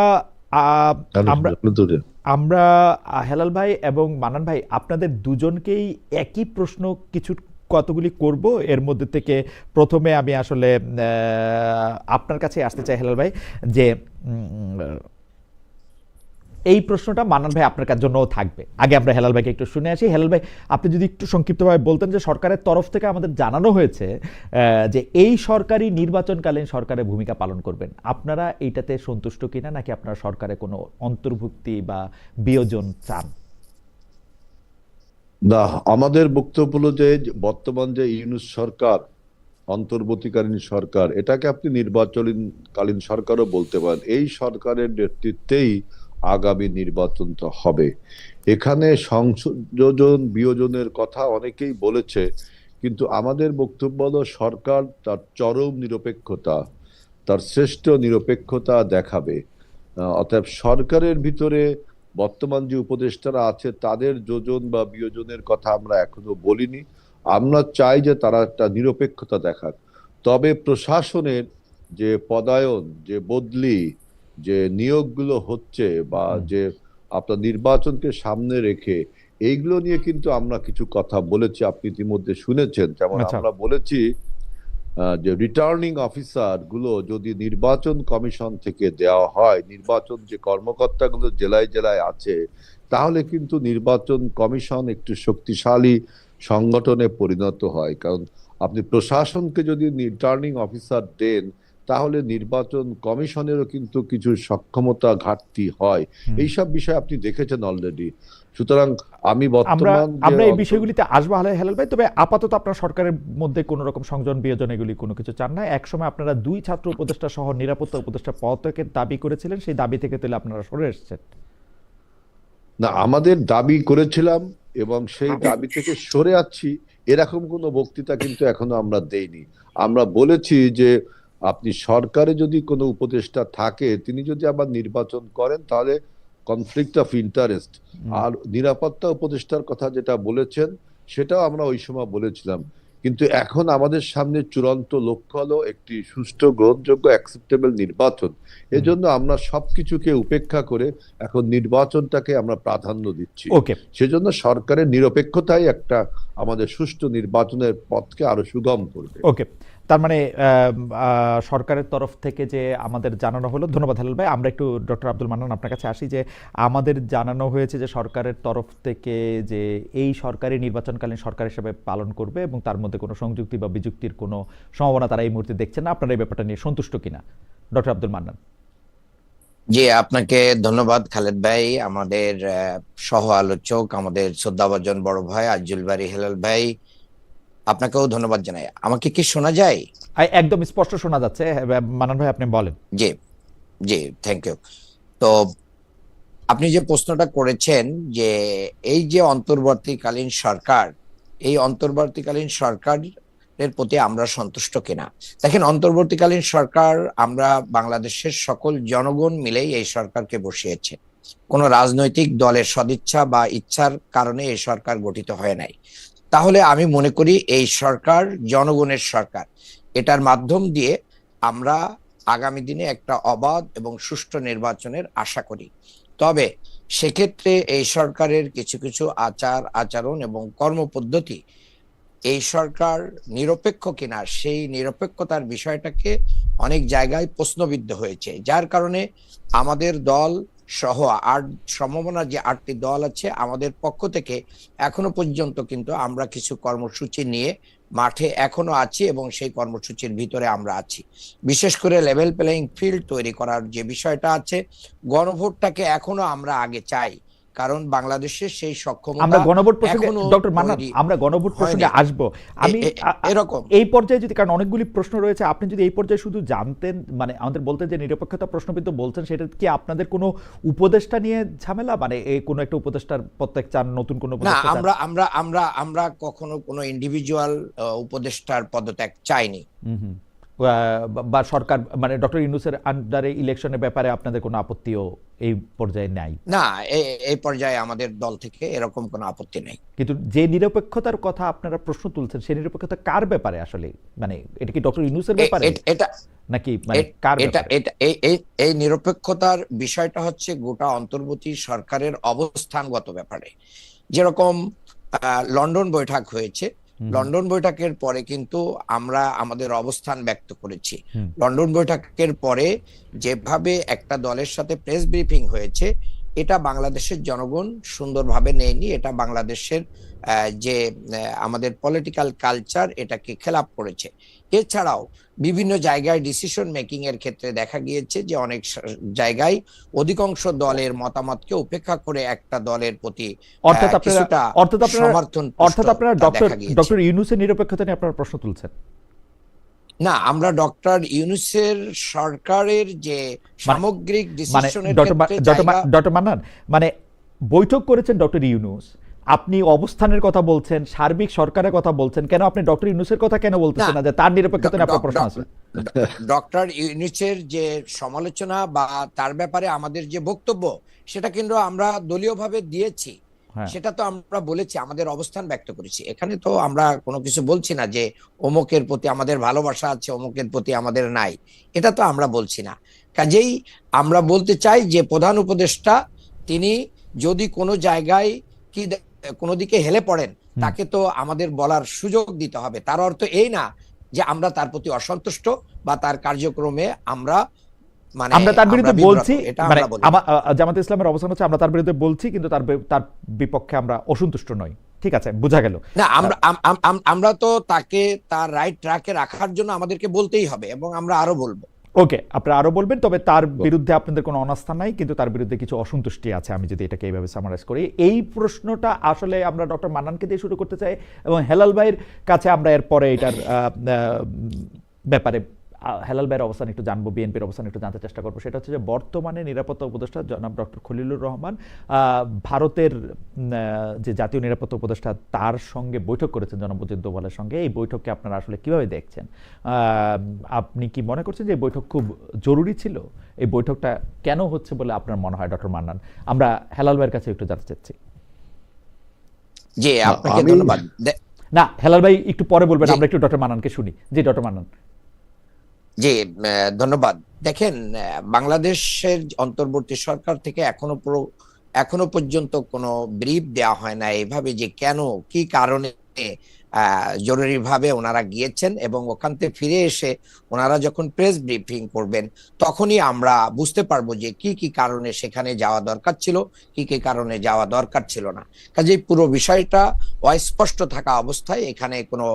আহ, আমরা দূরে। আমরা হেলাল ভাই এবং মানান ভাই আপনাদের দুজনকেই একই প্রশ্ন কিছু কতগুলি করব। এর মধ্যে থেকে প্রথমে আমি আসলে আপনার কাছে আসতে চাই হেলাল ভাই, যে এই প্রশ্নটা মান্নান ভাই আপনার জন্যও থাকবে। আগে আমরা হেলাল ভাইকে একটু শুনে আসি। হেলাল ভাই, আপনি যদি একটু সংক্ষিপ্তভাবে বলতেন যে সরকারের তরফ থেকে আমাদের জানানো হয়েছে যে এই সরকারি নির্বাচনকালীন সরকারের ভূমিকা পালন করবেন, আপনারা এইটাতে সন্তুষ্ট কিনা, নাকি আপনারা সরকারে কোনো অন্তর্ভুক্তি বা বিয়োজন চান? না, আমাদের বক্তব্য হলো যে বর্তমান যে ইউনূস সরকার, অন্তর্বর্তীকালীন সরকার, এটাকে আপনি নির্বাচনকালীন সরকারও বলতে পারেন। এই সরকারের নেতৃত্বেই আগামী নির্বাচনটা হবে। এখানে সংযোজন বিয়োজনের কথা অনেকেই বলেছে, কিন্তু আমাদের বক্তব্য হলো সরকার তার চরম নিরপেক্ষতা, তার শ্রেষ্ঠ নিরপেক্ষতা দেখাবে। অতএব সরকারের ভিতরে বর্তমান যে উপদেষ্টারা আছে তাদের যোজন বা বিয়োজনের কথা আমরা এখনো বলিনি। আমরা চাই যে তারা একটা নিরপেক্ষতা দেখাক। তবে প্রশাসনের যে পদায়ন, যে বদলি, যে নিয়োগগুলো হচ্ছে, বা যে আপনার নির্বাচনকে সামনে রেখে এইগুলো নিয়ে কিন্তু আমরা কিছু কথা বলেছি, আপনি ইতিমধ্যে শুনেছেন। যেমন আচ্ছা। আমরা বলেছি যে রিটার্নিং অফিসার গুলো যদি নির্বাচন কমিশন থেকে দেওয়া হয়, নির্বাচন যে কর্মকর্তাগুলো জেলায় জেলায় আছে, তাহলে কিন্তু নির্বাচন কমিশন একটু শক্তিশালী সংগঠনে পরিণত হয়। কারণ আপনি প্রশাসনকে যদি রিটার্নিং অফিসার দেন, তাহলে নির্বাচন কমিশনেরও কিন্তু কিছু সক্ষমতা ঘাটতি হয়। এইসব বিষয় আপনি দেখেছেন অলরেডি। সুতরাং আমি আমরা বর্তমান যে আমরা এই বিষয়গুলিতে আসবো হেলাল ভাই, তবে আপাতত আপনার সরকারের মধ্যে কোনো রকম সংযোজন বিয়োজন এগুলি কোনো কিছু চান না। একসময় আপনারা দুই ছাত্র উপদেষ্টা সহ নিরাপত্তা উপদেষ্টা পদত্যাগের দাবি করেছিলেন, সেই দাবি থেকে তাহলে আপনারা সরে এসেছেন? না, আমাদের দাবি করেছিলাম এবং সেই দাবি থেকে সরে আছি, এরকম কোনো বক্তৃতা কিন্তু এখনো আমরা দেইনি। আমরা বলেছি যে আপনি সরকারে যদি কোনো উপদেষ্টা থাকে, তিনি যদি আবার নির্বাচন করেন, তাহলে কনফ্লিক্ট অফ ইন্টারেস্ট। আর নিরাপত্তা উপদেষ্টার কথা যেটা বলেছেন, সেটাও আমরা ওই সময় বলেছিলাম। কিন্তু এখন আমাদের সামনে চূড়ান্ত লক্ষ্য হলো একটি সুষ্ঠু, গ্রহণযোগ্য, অ্যাকসেপ্টেবল নির্বাচন। এজন্য আমরা সবকিছুকে উপেক্ষা করে এখন নির্বাচনটাকে আমরা প্রাধান্য দিচ্ছি। ওকে। সেজন্য সরকারের নিরপেক্ষতাই একটা আমাদের সুষ্ঠু নির্বাচনের পথকে আরো সুগম করবে। ওকে, তার মানে সরকারের তরফ থেকে যে আমাদের জানানো হলো, ধন্যবাদ হেলাল ভাই। আমরা একটু ডক্টর আব্দুল মান্নান আপনার কাছে আসি, যে আমাদের জানানো হয়েছে যে সরকারের তরফ থেকে যে এই সরকারি নির্বাচনকালীন সরকার হিসেবে পালন করবে এবং তার মধ্যে কোনো সংযুক্তি বা বিযুক্তির কোনো সম্ভাবনা তারা এই মুহূর্তে দেখছেন না। আপনারা এই ব্যাপারটা নিয়ে সন্তুষ্ট কিনা, ডক্টর আব্দুল মান্নান? জি, আপনাকে ধন্যবাদ খালেদ ভাই, আমাদের সহ আলোচক, আমাদের শ্রদ্ধাভাজন বড় ভাই আজজুল বারী হেলাল ভাই, আপনাকেও ধন্যবাদ জানাই। আমাকে কি শোনা যায়? একদম স্পষ্ট শোনা যাচ্ছে। মান্নান ভাই, আপনি বলেন। জি, জি, থ্যাংক ইউ। তো আপনি যে প্রশ্নটা করেছেন যে এই যে অন্তর্বর্তীকালীন সরকার, এই অন্তর্বর্তীকালীন সরকারের প্রতি আমরা সন্তুষ্ট কিনা। দেখেন, অন্তর্বর্তীকালীন সরকার, আমরা বাংলাদেশের সকল জনগণ মিলেই এই সরকারকে বসিয়েছে। কোনো রাজনৈতিক দলের সদিচ্ছা বা ইচ্ছার কারণে এই সরকার গঠিত হয় নাই। তাহলে আমি মনে করি এই সরকার জনগণের সরকার। এটার মাধ্যম দিয়ে আমরা আগামী দিনে একটা অবাধ এবং সুষ্ঠু নির্বাচনের আশা করি। তবে সেক্ষেত্রে এই সরকারের কিছু কিছু আচার আচরণ এবং কর্মপদ্ধতি এই সরকার নিরপেক্ষ কিনা, সেই নিরপেক্ষতার বিষয়টাকে অনেক জায়গায় প্রশ্নবিদ্ধ হয়েছে, যার কারণে আমাদের দল সহ সম্ভাবনা যে 8টি দল আছে, আমাদের পক্ষ থেকে এখনো পর্যন্ত কিন্তু আমরা কিছু কর্মসূচি নিয়ে মাঠে এখনো আছি এবং সেই কর্মসূচির ভিতরে আমরা আছি। বিশেষ করে লেভেল প্লেইং ফিল্ড তৈরি করার যে বিষয়টা আছে, গণভোটটাকে এখনো আমরা আগে চাই, কারণ বাংলাদেশের সেই আমরা সক্ষমতা গণভোট প্রসঙ্গে, এখনো ডক্টর মান্নান, তৈরি আমরা গণভোট প্রসঙ্গে হয়নি। আসবো। আমি এরকম এই পর্যায়ে যদি, কারণ অনেকগুলি প্রশ্ন রয়েছে, আপনি যদি এই পর্যায়ে শুধু জানতেন, মানে আমাদের বলতেন যে নিরপেক্ষতা প্রশ্নবিদ্ধ বলছেন, সেটা কি আপনাদের কোনো উপদেষ্টা নিয়ে ঝামেলা, মানে এই কোনো একটা উপদেষ্টার প্রত্যেক চান, নতুন কোনো না, উপদেষ্টা চান? আমরা আমরা আমরা আমরা কখনো কোনো ইন্ডিভিজুয়াল উপদেষ্টার পদত্যাগ চাইনি। হুম। বা সরকার মানে ডক্টর ইউনূসের আন্ডারে ইলেকশনের ব্যাপারে আপনাদের কোনো আপত্তিও এই পর্যায়ে নাই? না, এই পর্যায়ে আমাদের দল থেকে এরকম কোনো আপত্তি নেই। কিন্তু যে নিরপেক্ষতার কথা আপনারা প্রশ্ন তুলছেন সেই নিরপেক্ষতা কার ব্যাপারে আসলে? মানে এটা কি ডক্টর ইউনূসের ব্যাপারে এটা নাকি মানে কার এটা ব্যাপারে? এটা এই নিরপেক্ষতার বিষয়টা হচ্ছে গোটা অন্তর্বর্তী সরকারের অবস্থানগত ব্যাপারে। যেরকম লন্ডন বৈঠক হয়েছে, লন্ডন বৈঠকের পরে কিন্তু আমরা আমাদের অবস্থান ব্যক্ত করেছি। লন্ডন বৈঠকের পরে যেভাবে একটা দলের সাথে প্রেস ব্রিফিং হয়েছে, এটা বাংলাদেশের জনগণ সুন্দরভাবে নেয়নি। এটা বাংলাদেশের যে আমাদের পলিটিক্যাল কালচার, এটাকে খেলাপ করেছে। এছাড়াও বিভিন্ন জায়গায় ডিসিশন মেকিং এর ক্ষেত্রে দেখা গিয়েছে যে অনেক জায়গায় অধিকাংশ দলের মতামতকে উপেক্ষা করে একটা দলের প্রতি কিছুটা সমর্থন অর্থাৎ আপনারা ডক্টর ইউনূসের নিরপেক্ষতা নিয়ে আপনারা প্রশ্ন তুলছেন? না, আমরা ডক্টর ইউনূসের সরকারের যে সামগ্রিক ডিসিশনের ডক্টর মান্নান, মানে বৈঠক করেছেন ডক্টর ইউনূস, আপনি অবস্থানের কথা বলছেন, সার্বিক সরকারের কথা বলছেন, কেন আপনি ডক্টর ইউনূসের কথা কেন বলতেছেন না যে তার নিরপেক্ষতা নিয়ে আপনার প্রশ্ন আছে? ডক্টর ইউনূসের যে সমালোচনা বা তার ব্যাপারে আমাদের যে বক্তব্য, সেটা কিন্তু আমরা দলীয়ভাবে দিয়েছি। সেটা তো আমরা বলেছি, আমাদের অবস্থান ব্যক্ত করেছি। এখানে তো আমরা কোনো কিছু বলছি না যে অমুকের প্রতি আমাদের ভালোবাসা আছে, অমুকের প্রতি আমাদের নাই, এটা তো আমরা বলছি না। কাজেই আমরা বলতে চাই যে প্রধান উপদেষ্টা তিনি যদি কোনো জায়গায় কি কোনো দিকে হেলে পড়েন, তাকে তো আমাদের বলার সুযোগ দিতে হবে। তার অর্থ এই না যে আমরা তার প্রতি অসন্তুষ্ট বা তার কার্যক্রমে আমরা আমরা তার বিরুদ্ধে বলছি, মানে জামাতে ইসলামের অবস্থান হচ্ছে আমরা তার বিরুদ্ধে বলছি, কিন্তু তার বিপক্ষে আমরা অসন্তুষ্ট নই। ঠিক আছে, বোঝা গেল। না, আমরা তো তাকে তার রাইট ট্র্যাকে রাখার জন্য আমাদেরকে বলতেই হবে, এবং আমরা আরো বলবো। ওকে, আপনারা আরো বলবেন, তবে তার বিরুদ্ধে আপনাদের কোনো অনাস্থা নাই, কিন্তু তার বিরুদ্ধে কিছু অসন্তুষ্টি আছে, আমি যদি এটাকে এইভাবে সামারাইজ করি। এই প্রশ্নটা আসলে আমরা ডক্টর মান্নানকে দিয়ে শুরু করতে চাই, এবং হেলাল ভাইয়ের কাছে আমরা এরপরে এটার ব্যাপারে হেলাল ভাইয়ের অবস্থান একটু জানবো, বিএনপির অবস্থান একটু জানতে চেষ্টা করবো। সেটা হচ্ছে যে বর্তমানে নিরাপত্তা উপদেষ্টা জনাব ডক্টর খলিলুর রহমান ভারতের যে জাতীয় নিরাপত্তা উপদেষ্টা তার সঙ্গে বৈঠক করেছেন জনাব অজিত দোভালের সঙ্গে। এই বৈঠককে আপনারা আসলে কিভাবে দেখছেন? আপনি কি মনে করছেন যে এই বৈঠক খুব জরুরি ছিল? এই বৈঠকটা কেন হচ্ছে বলে আপনার মনে হয় ডক্টর মান্নান? আমরা হেলাল ভাইয়ের কাছে একটু জানতে চাচ্ছি। জি, আপনাকে ধন্যবাদ। না, হেলাল ভাই একটু পরে বলবেন, আমরা একটু ডক্টর মান্নানকে শুনি। জি ডক্টর মান্নান। জি, ধন্যবাদ। দেখেন, বাংলাদেশের অন্তর্বর্তী সরকার থেকে এখনো পর্যন্ত কোনো ব্রিফ দেওয়া হয় না এভাবে যে কেন, কি কারণে জরুরিভাবে ওনারা গিয়েছেন, এবং ওখান থেকে ফিরে এসে ওনারা যখন প্রেস ব্রিফিং করবেন তখনই আমরা বুঝতে পারবো যে কি কি কারণে সেখানে যাওয়া দরকার ছিল, কি কি কারণে যাওয়া দরকার ছিল না। কাজেই পুরো বিষয়টা অস্পষ্ট থাকা অবস্থায় এখানে কোনো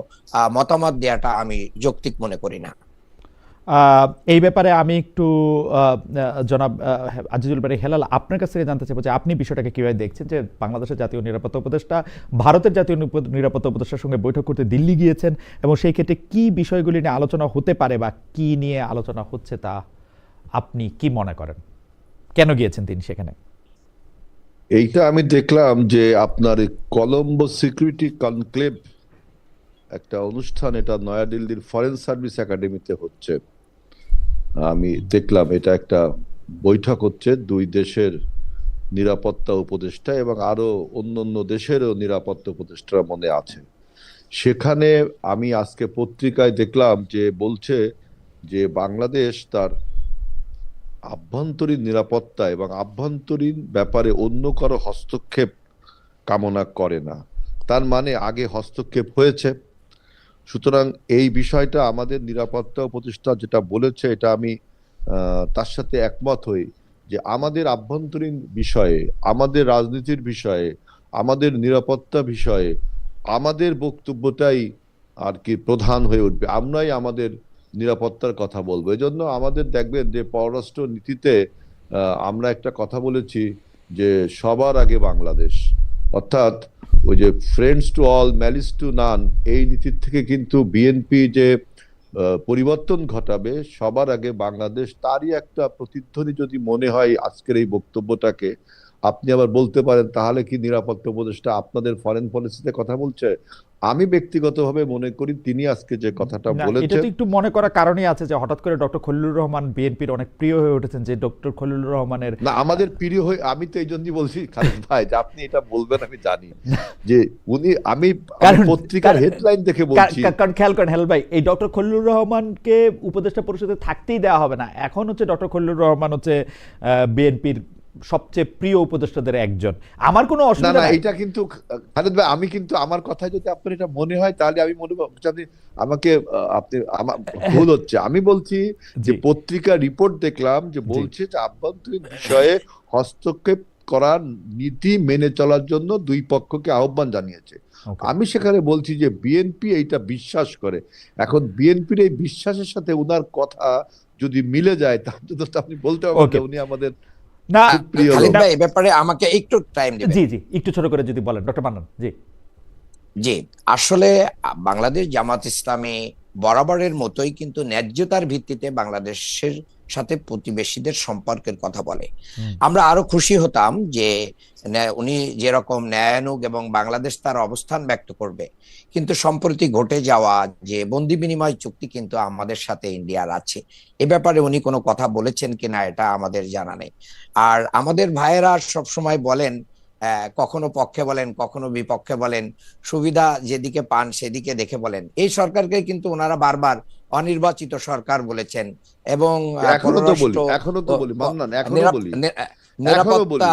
মতামত দেওয়াটা আমি যৌক্তিক মনে করি না। এই ব্যাপারে আমি একটু জনাব আজিজুল বারী হেলাল আপনার কাছ থেকে জানতে চাইবো যে আপনি বিষয়টাকে কিভাবে দেখছেন, যে বাংলাদেশের জাতীয় নিরাপত্তা উপদেষ্টা ভারতের জাতীয় নিরাপত্তা উপদেষ্টার সঙ্গে বৈঠক করতে দিল্লি গিয়েছেন, এবং সেই ক্ষেত্রে কি বিষয়গুলি নিয়ে আলোচনা হতে পারে বা কি নিয়ে আলোচনা হচ্ছে তা আপনি কি মনে করেন? কেন গিয়েছেন তিনি সেখানে? এইটা আমি দেখলাম যে আপনার কলম্বো সিকিউরিটি কনক্লেভ একটা অনুষ্ঠান, এটা নয়াদিল্লির ফরেন সার্ভিস একাডেমিতে হচ্ছে। আমি দেখলাম এটা একটা বৈঠক হচ্ছে দুই দেশের নিরাপত্তা উপদেষ্টা এবং আরো অন্য দেশেরও নিরাপত্তা উপদেষ্টারা মনে আছে সেখানে। আমি আজকে পত্রিকায় দেখলাম যে বলছে যে বাংলাদেশ তার আভ্যন্তরীণ নিরাপত্তা এবং আভ্যন্তরীণ ব্যাপারে অন্য কারো হস্তক্ষেপ কামনা করে না। তার মানে আগে হস্তক্ষেপ হয়েছে। সুতরাং এই বিষয়টা আমাদের নিরাপত্তা উপদেষ্টা যেটা বলেছে, এটা আমি তার সাথে একমত হই যে আমাদের আভ্যন্তরীণ বিষয়ে, আমাদের রাজনীতির বিষয়ে, আমাদের নিরাপত্তা বিষয়ে আমাদের বক্তব্যটাই আর কি প্রধান হয়ে উঠবে। আমরাই আমাদের নিরাপত্তার কথা বলবো। এজন্য আমাদের দেখবেন যে পররাষ্ট্র নীতিতে আমরা একটা কথা বলেছি যে সবার আগে বাংলাদেশ, অর্থাৎ ওই যে friends to all malice two নান, এই নীতির থেকে কিন্তু বিএনপি যে পরিবর্তন ঘটাবে, সবার আগে বাংলাদেশ, তারই একটা প্রতিধ্বনি যদি মনে হয় আজকের এই বক্তব্যটাকে। আপনি আবার বলতে পারেন তাহলে কি নিরাপত্তা উপদেষ্টা আপনাদের ফরেন পলিসিতে কথা বলছে? আমি ব্যক্তিগতভাবে মনে করি তিনি আজকে যে কথাটা না, এটা বলেছেন, তো একটু মনে করার কারণই আছে যে হঠাৎ করে ডক্টর খলিলুর রহমান বিএনপির অনেক প্রিয় হয়ে উঠেছেন, যে ডক্টর খলিলুর রহমানের না আমাদের প্রিয় হয়ে, আমি তো এই জন্যই বলছি খালিদ ভাই যে আপনি এটা বলবেন আমি জানি যে উনি, আমি পত্রিকার হেডলাইন দেখে বলছি। কারণ খেয়াল করেন হেলাল ভাই, এই ডক্টর খলিলুর রহমানকে উপদেষ্টা পরিষদে থাকতেই দেওয়া হবে না। এখন হচ্ছে ডক্টর খলিলুর রহমান হচ্ছে বিএনপির সবচেয়ে প্রিয় উপদেষ্টাদের একজন। আমার কোনো না অসুবিধা না, নাই। এটা কিন্তু খালেদ ভাই, আমি কিন্তু আমার কথায় যদি আপনার এটা মনে হয় তাহলে আমি মনে করছি আপনি আমাকে আপনি আমার ভুল হচ্ছে। আমি বলছি যে জি পত্রিকা রিপোর্ট দেখলাম যে জি বলছে যে আভ্যন্তরীণ বিষয়ে হস্তক্ষেপ করার নীতি মেনে চলার জন্য দুই পক্ষকে আহ্বান জানিয়েছে। ওকে। আমি সেখানে বলছি যে বিএনপি এইটা বিশ্বাস করে। এখন বিএনপির এই বিশ্বাসের সাথে উনার কথা যদি মিলে যায় তাহলে তো আপনি বলতে পারবেন ওকে। যে উনি আমাদের না খুব প্রিয় খালিদ লোক। ভাই, এ ব্যাপারে আমাকে একটু টাইম দিবেন। জি জি, একটু ছোট করে যদি বলেন ডক্টর মান্নান। জি জি, আসলে বাংলাদেশ জামাত ইসলামী বরাবরের মতোই কিন্তু ন্যায্যতার ভিত্তিতে বাংলাদেশের সাথে প্রতিবেশীদের সম্পর্কের কথা বলে। হুম, আমরা আরো খুশি হতাম যে উনি যেরকম ন্যায়ানুগ এবং বাংলাদেশ তার অবস্থান ব্যক্ত করবে, কিন্তু সম্প্রতি ঘটে যাওয়া যে বন্দি বিনিময় চুক্তি কিন্তু আমাদের সাথে ইন্ডিয়ার আছে, এ ব্যাপারে উনি কোনো কথা বলেছেন কিনা এটা আমাদের জানা নেই। আর আমাদের ভাইয়েরা সবসময় বলেন, কখনো পক্ষে বলেন কখনো বিপক্ষে বলেন, সুবিধা যেদিকে পান সেদিকে দেখে বলেন। এই সরকারকে কিন্তু ওনারা বারবার অনির্বাচিত সরকার বলেছেন এবং এখনো তো বলি মান্নান, এখনো নিরাপ- বলি, নি- এখনো বলি। নিরাপত্তা,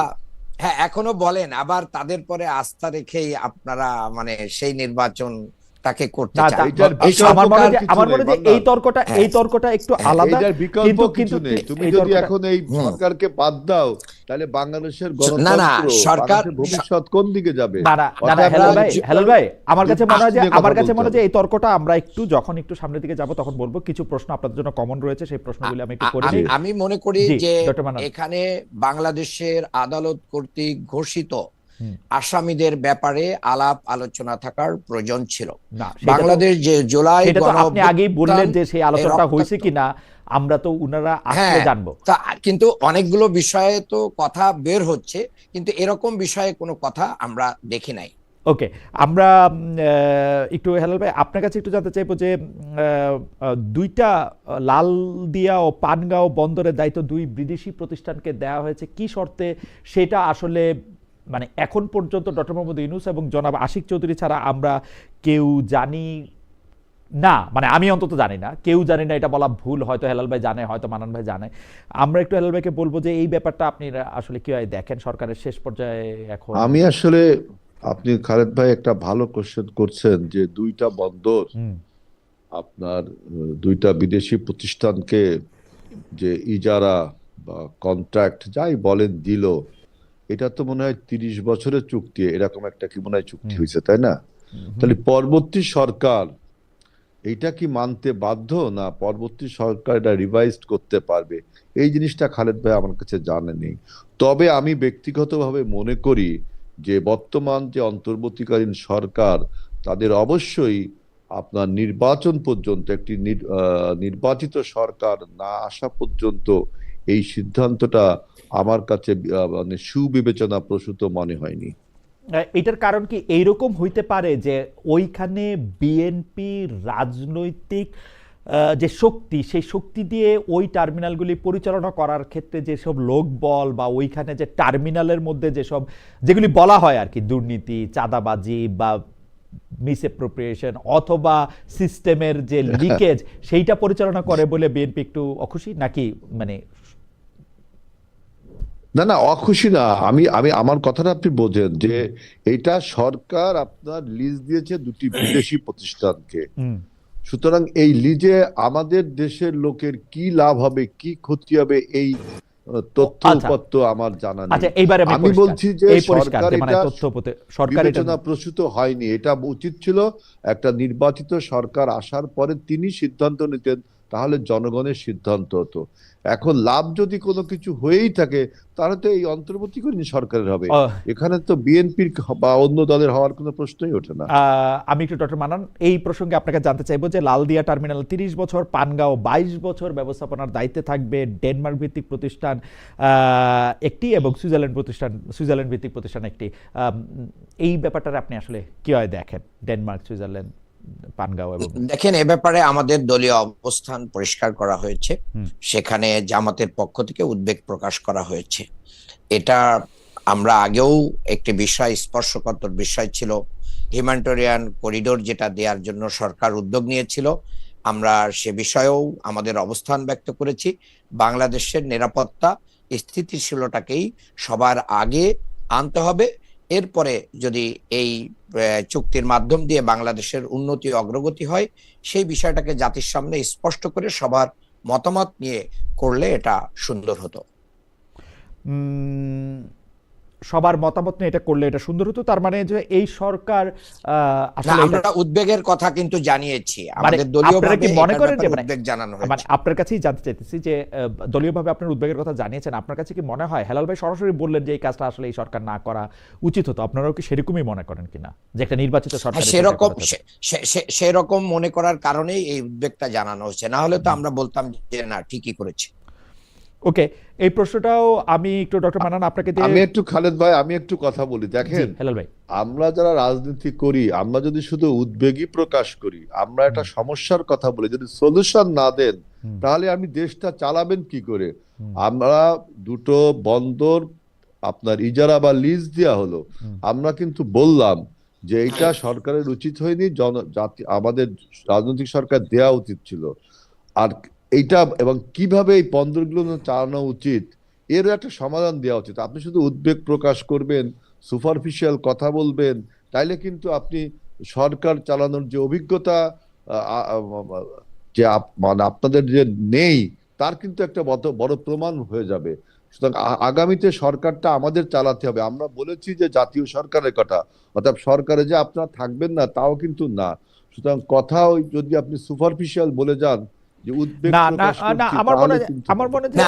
হ্যাঁ এখনো বলেন, আবার তাদের পরে আস্থা রেখেই আপনারা মানে সেই নির্বাচনটাকে করতে না, চান। এইটার এই বিকল্প আমার মনে হয় কার যে কিছু আমার নেই, মনে হয় যে মান্নান। এই তর্কটা হ্যাঁ, আলাদা। এইটার বিকল্প কিন্তু কিছু নেই। তুমি এই যদি তর্কটা এখন এই হুম। সরকারকে বাদ দাও তাহলে বাংলাদেশের না না, গণতন্ত্র, সরকার বাংলাদেশের ভবিষ্যৎ কোন দিকে যাবে? না না না না, অর্থাৎ হেলাল ভাই, ডিজিটাল হেলাল ভাই, আমার কাছে মনে হয় যে নিয়ে কথা আমার কাছে বলতে মনে হয় যে হবে। এই তর্কটা আমরা যখন একটু সামনের দিকে যাব তখন বলবো। কিছু প্রশ্ন আপনাদের জন্য কমন রয়েছে, সেই প্রশ্নগুলি আমি একটু করে নিই। আমি মনে করি জি, যে ডক্টর মান্নান। এখানে বাংলাদেশের আদালত কর্তৃক ঘোষিত হুম, আসামিদের ব্যাপারে আলাপ আলোচনা থাকার প্রয়োজন ছিল। না সেটা তো বাংলাদেশ যে জুলাই সেটা তো আপনি আগেই বললেন যে সেই আলোচনাটা রক্তাক্ত- হয়েছে কিনা আমরা তো উনারা আসলে হ্যাঁ, জানবো। তা কিন্তু অনেকগুলো বিষয়ে তো কথা বের হচ্ছে, কিন্তু এরকম বিষয়ে কোনো কথা আমরা দেখি নাই। ওকে, আমরা একটু হেলাল ভাই আপনার কাছে একটু জানতে চাইবো যে দুইটা লালদিয়া ও পানগাঁও বন্দরের দায়িত্ব দুই বিদেশি প্রতিষ্ঠানকে দেওয়া হয়েছে কি শর্তে, সেটা আসলে মানে এখন পর্যন্ত ডক্টর মোহাম্মদ ইউনূস এবং জনাব আশিক চৌধুরী ছাড়া আমরা কেউ জানি না, মানে আমি অন্তত জানি না, কেউ জানি না, এটা বলা ভুল, হয়তো হেলাল ভাই জানে, হয়তো মান্নান ভাই জানে। আমরা একটু হেলাল ভাইকে বলবো যে এই ব্যাপারটা আপনি আসলে কিভাবে দেখেন সরকারের শেষ পর্যায়ে এখন। আমি আসলে, আপনি খালেদ ভাই একটা ভালো কোশ্চেন করছেন যে দুইটা বন্দর হুম, আপনার দুইটা বিদেশি প্রতিষ্ঠানকে যে ইজারা বা কন্ট্রাক্ট যাই বলেন দিল, এটা তো মনে হয় 30 বছরের চুক্তি, এরকম একটা কি মনে হয় চুক্তি হুম, হয়েছে, তাই না? হুম, তাহলে পরবর্তী সরকার এইটা কি মানতে বাধ্য, না পরবর্তী সরকার এটা রিভাইজড করতে পারবে? এই জিনিসটা খালেদ ভাই আমার কাছে জানা নেই। তবে আমি ব্যক্তিগতভাবে মনে করি যে বর্তমান যে অন্তর্বর্তীকালীন সরকার, তাদের অবশ্যই আপনার নির্বাচন পর্যন্ত একটি নির্বাচিত সরকার না আসা পর্যন্ত এই সিদ্ধান্তটা আমার কাছে মানে সুবিবেচনা প্রসূত মনে হয়নি। এটার কারণ কি এইরকম হইতে পারে যে ওইখানে বিএনপি রাজনৈতিক যে শক্তি, সেই শক্তি দিয়ে ওই টার্মিনালগুলি পরিচালনা করার ক্ষেত্রে যেসব লোকবল বা ওইখানে যে টার্মিনালের মধ্যে যেসব যেগুলি বলা হয় আর কি, দুর্নীতি, চাঁদাবাজি বা মিসঅ্যাপ্রোপ্রিয়েশন অথবা সিস্টেমের যে লিকেজ, সেইটা পরিচালনা করে বলে বিএনপি একটু অখুশি নাকি? মানে না না, অখুশি না। আমি আমি আমার কথাটা আপনি বোঝেন যে এটা সরকার আপনার লিজ দিয়েছে দুটি বিদেশি প্রতিষ্ঠানকে। হুম, সুতরাং এই লিজে আমাদের দেশের লোকের কি লাভ হবে, কি ক্ষতি হবে, এই তথ্য আচ্ছা উপাত্ত আমার জানা আচ্ছা, নেই। এইবারে আমি বলছি যে এই পরিষ্কার সরকার যে মানে এটা তথ্য সরকার এটা বিবেচনা প্রসূত হয়নি। এটা উচিত ছিল একটা নির্বাচিত সরকার আসার পরে তিনি সিদ্ধান্ত নিতেন তাহলে জনগণের সিদ্ধান্ত হতো। এখন লাভ যদি কোনো কিছু হয়েই থাকে তাহলে তো এই অন্তর্বর্তীকালীন সরকারের হবে, আহ, এখানে তো বিএনপির বা অন্য দলের হওয়ার কোনো প্রশ্নই ওঠে না। আমি একটু ডক্টর মান্নান এই প্রসঙ্গে আপনাকে জানতে চাইবো যে লালদিয়া টার্মিনাল 30 বছর, পানগাঁও 22 বছর ব্যবস্থাপনার দায়িত্বে থাকবে ডেনমার্ক ভিত্তিক প্রতিষ্ঠান একটি এবং সুইজারল্যান্ড ভিত্তিক প্রতিষ্ঠান একটি। এই ব্যাপারটা আপনি আসলে কিভাবে দেখেন, ডেনমার্ক, সুইজারল্যান্ড, পানগাঁও এবং দেখেন, এ ব্যাপারে আমাদের দলীয় অবস্থান পরিষ্কার করা হয়েছে। সেখানে জামাতের পক্ষ থেকে উদ্বেগ প্রকাশ করা হয়েছে। এটা আমরা আগেও একটি বিষয়, স্পর্শকাতর বিষয় ছিল, হিউম্যানিটেরিয়ান করিডোর যেটা দেওয়ার জন্য সরকার উদ্যোগ নিয়েছিল। আমরা সে বিষয়েও আমাদের অবস্থান ব্যক্ত করেছি। বাংলাদেশের নিরাপত্তা স্থিতিশীলতাকেই সবার আগে আনতে হবে। এরপরে যদি এই চুক্তির মাধ্যম দিয়ে বাংলাদেশের উন্নতি অগ্রগতি হয়, সেই বিষয়টাকে জাতির সামনে স্পষ্ট করে সবার মতামত নিয়ে করলে এটা সুন্দর হতো। সবার মতামত নিয়ে এটা করলে এটা সুন্দর হতো, তার মানে যে এই সরকার আসলে আমরা উদ্বেগের কথা কিন্তু জানিয়েছি, মানে আমাদের দলীয়ভাবে কি মনে করেন যে উদ্বেগ জানানো মানে হয়েছে। আপনার কাছেই জানতে চাইতেছি যে দলীয়ভাবে আপনার উদ্বেগের কথা জানিয়েছেন, আপনার কাছে কি মনে হয়, হেলাল ভাই সরাসরি বললেন যে এই কাজটা আসলে এই সরকার না করা উচিত হতো, আপনারাও কি সেরকমই মনে করেন কিনা যে একটা নির্বাচিত সরকার সেরকম মনে করার কারণেই এই উদ্বেগটা জানানো হচ্ছে, না হলে তো আমরা বলতাম যে না, ঠিকই করেছে। ওকে, এই প্রশ্নটাও আমি একটু ডক্টর মান্নান আপনাকে দিয়ে আমি একটু খালেদ ভাই, আমি একটু কথা বলি। দেখেন, হেলাল ভাই, আমরা যারা রাজনীতি করি, আমরা যদি শুধু উদ্বেগই প্রকাশ করি, আমরা একটা সমস্যার কথা বলি, যদি সলিউশন না দেন তাহলে আপনি দেশটা চালাবেন কি করে? আমরা দুটো বন্দর আপনার ইজারা বা লিজ দেওয়া হলো, আমরা কিন্তু বললাম যে এটা সরকারের উচিত হয়নি, আমাদের রাজনৈতিক সরকার দেয়া উচিত ছিল। আর এইটা এবং কিভাবে এই বন্দরগুলো চালানো উচিত এর একটা সমাধান দেওয়া উচিত। আপনি শুধু উদ্বেগ প্রকাশ করবেন, সুপারফিশিয়াল কথা বলবেন, তাইলে কিন্তু আপনি সরকার চালানোর যে অভিজ্ঞতা যে মানে আপনাদের যে নেই, তার কিন্তু একটা বড় প্রমাণ হয়ে যাবে। সুতরাং আগামীতে সরকারটা আমাদের চালাতে হবে। আমরা বলেছি যে জাতীয় সরকারের কথা, অর্থাৎ সরকারে যে আপনারা থাকবেন না তাও কিন্তু না। সুতরাং কথা যদি আপনি সুপারফিশিয়াল বলে যান যে উদ্বেগ প্রকাশ করছি, আমার মনে না,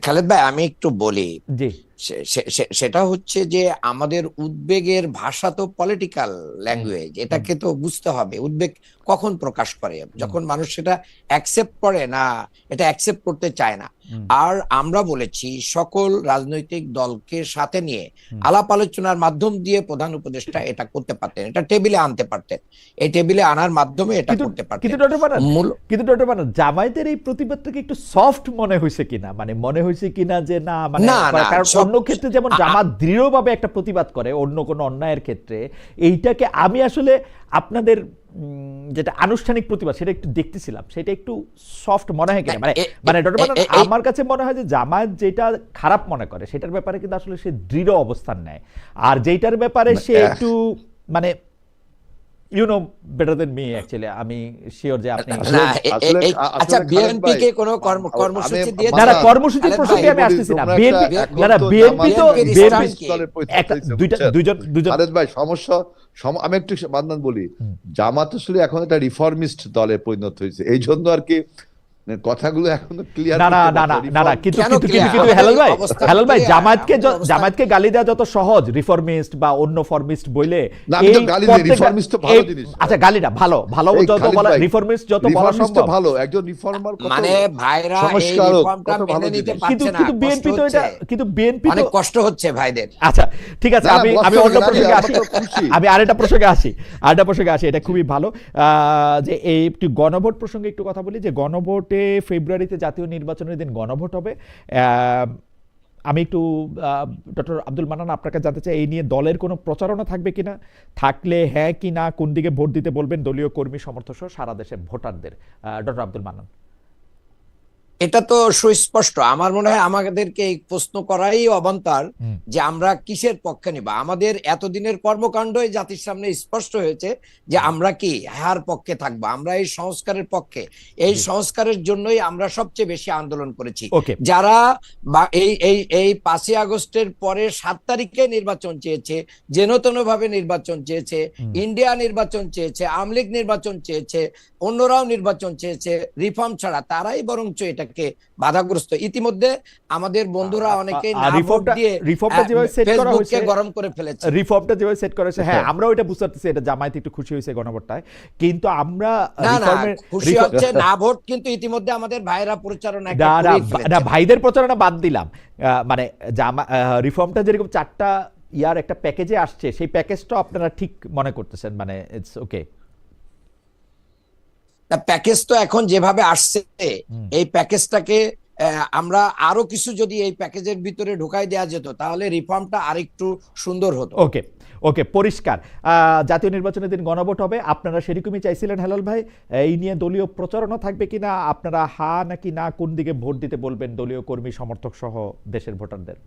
খালেদ ভাই আমি একটু বলি, জি, সেটা হচ্ছে যে আমাদের উদ্বেগের ভাষা তো পলিটিক্যাল ল্যাঙ্গুয়েজ, এটাকে তো বুঝতে হবে। উদ্বেগ কখন প্রকাশ করে? যখন মানুষ সেটা অ্যাকসেপ্ট করে না, এটা অ্যাকসেপ্ট করতে চায় না। আর আমরা বলেছি সকল রাজনৈতিক দলকে সাথে নিয়ে আলাপ আলোচনার মাধ্যম দিয়ে প্রধান উপদেষ্টা এটা করতে পারতেন, এটা টেবিলে আনতে পারতেন, এই টেবিলে আনার মাধ্যমে এটা করতে পারতেন। কিন্তু ডক্টর মান্নান, জামায়াতের এই প্রতিবাদটাকে একটু সফট মনে হয়েছে কিনা, মানে মনে হয়েছে কিনা যে না, মানে কারণ অন্য ক্ষেত্রে যেমন জামাত দৃঢ়ভাবে একটা প্রতিবাদ করে অন্য কোনো অন্যায়ের ক্ষেত্রে, এইটাকে আমি আসলে আপনাদের যেটা আনুষ্ঠানিক প্রতিবাদ সেটা একটু দেখতেছিলাম, সেটা একটু সফট মনে হয় কিনা, মানে ডক্টর মান্নান আমার কাছে মনে হয় যে জামায়াত যেটা খারাপ মনে করে সেটার ব্যাপারে কিন্তু আসলে সে দৃঢ় অবস্থান নেয়, আর যেটার ব্যাপারে সে একটু মানে you know better than me actually, আমি শিওর যে আপনি আচ্ছা বিএনপি কে কোনো কর্মসূচি দিয়ে না, কর্মসূচির প্রসঙ্গে আমি আসতেছি না। বিএনপি তো দুইজন খালেদ ভাই, সমস্যা আমি একটু মান্নান বলি, জামাত আসলে এখন একটা রিফর্মিস্ট দলে পরিণত হয়েছে, এই জন্য আর কি কথাগুলো এখনো ক্লিয়ার না, কিন্তু হেলাল ভাই জামায়াতকে গালি দেওয়া যত সহজ রিফর্মিস্ট বা অন্য ফরমিস্ট বইলে, আচ্ছা গালিটা ভালো যত বলা, রিফর্মিস্ট যত বলা সম্ভব ভালো, একজন রিফর্মার মানে ভাইরা এই রিফর্মটা মেনে নিতে পারছে না, কিন্তু বিএনপি অনেক কষ্ট হচ্ছে ভাইদের। আচ্ছা ঠিক আছে, আমি অন্য প্রসঙ্গে আসি, আমি আরেকটা প্রসঙ্গে আসি, এটা খুবই ভালো যে এই একটু গণভোট প্রসঙ্গে একটু কথা বলি, যে গণভোট ফেব্রুয়ারিতে জাতীয় নির্বাচনের দিন গণভোট হবে। আমি একটু ডক্টর আব্দুল মান্নান আপনাকে জানতে চাই এই নিয়ে দলের কোনো প্রচারণা থাকবে কিনা, থাকলে হ্যাঁ কি না, কোন দিকে ভোট দিতে বলবেন দলীয় কর্মী সমর্থক সহ সারা দেশের ভোটারদের। ডক্টর আব্দুল মান্নান। এটা তো সুস্পষ্ট। আমার মনে হয় আমাদেরকে এই প্রশ্ন করাই অবান্তর হুম। যে আমরা কিসের পক্ষে নিব। আমাদের এতদিনের কর্মকাণ্ডই জাতির সামনে স্পষ্ট হয়েছে যে আমরা কি হার পক্ষে থাকবো, আমরা এই সংস্কারের পক্ষে। এই জি। সংস্কারের জন্যই আমরা সবচেয়ে বেশি আন্দোলন করেছি। ওকে। যারা এই 5ই আগস্টের পরে 7 তারিখে নির্বাচন চেয়েছে, যেনতেন ভাবে নির্বাচন চেয়েছে, ইন্ডিয়া নির্বাচন চেয়েছে, আওয়ামী লীগ নির্বাচন চেয়েছে, অন্যরাও নির্বাচন চেয়েছে রিফর্ম ছাড়া, তারাই বরঞ্চ এটাকে বাধাগ্রস্ত। ইতিমধ্যে আমাদের বন্ধুরা অনেকেই না ভোট দিয়ে রিফর্মটা যেভাবে সেট করা ফেসবুককে হয়েছে, গরম করে ফেলেছে। রিফর্মটা যেভাবে সেট করা হয়েছে, হ্যাঁ আমরা ওইটা বুঝতে পারতেছি, এটা জামায়াত একটু খুশি হয়েছে গণভোটটায়, কিন্তু আমরা না না, রিফর্মের খুশি হচ্ছে না ভোট, কিন্তু ইতিমধ্যে আমাদের ভাইরা প্রচারণা একটা না করেই ফেলেছে। না, ভাইদের প্রচারণা বাদ দিলাম, মানে রিফর্মটা যেরকম 4টা ইয়ার একটা প্যাকেজে আসছে, সেই প্যাকেজটা আপনারা ঠিক মনে করতেছেন, মানে ইটস ওকে? প্যাকেজ তো এখন যেভাবে আসছে, এই প্যাকেজটাকে আমরা আরো কিছু যদি এই প্যাকেজের ভিতরে ঢুকাই দেওয়া যেত, তাহলে রিফর্মটা আরেকটু সুন্দর হতো। ওকে ওকে, পরিষ্কার। জাতীয় নির্বাচনের দিন গণভোট হবে, আপনারা সেরকমই চাইছিলেন হেলাল ভাই। এই নিয়ে দলীয় প্রচারণা থাকবে কিনা, আপনারা হা নাকি না কোন দিকে ভোট দিতে বলবেন দলীয় কর্মী সমর্থক সহ দেশের ভোটারদের?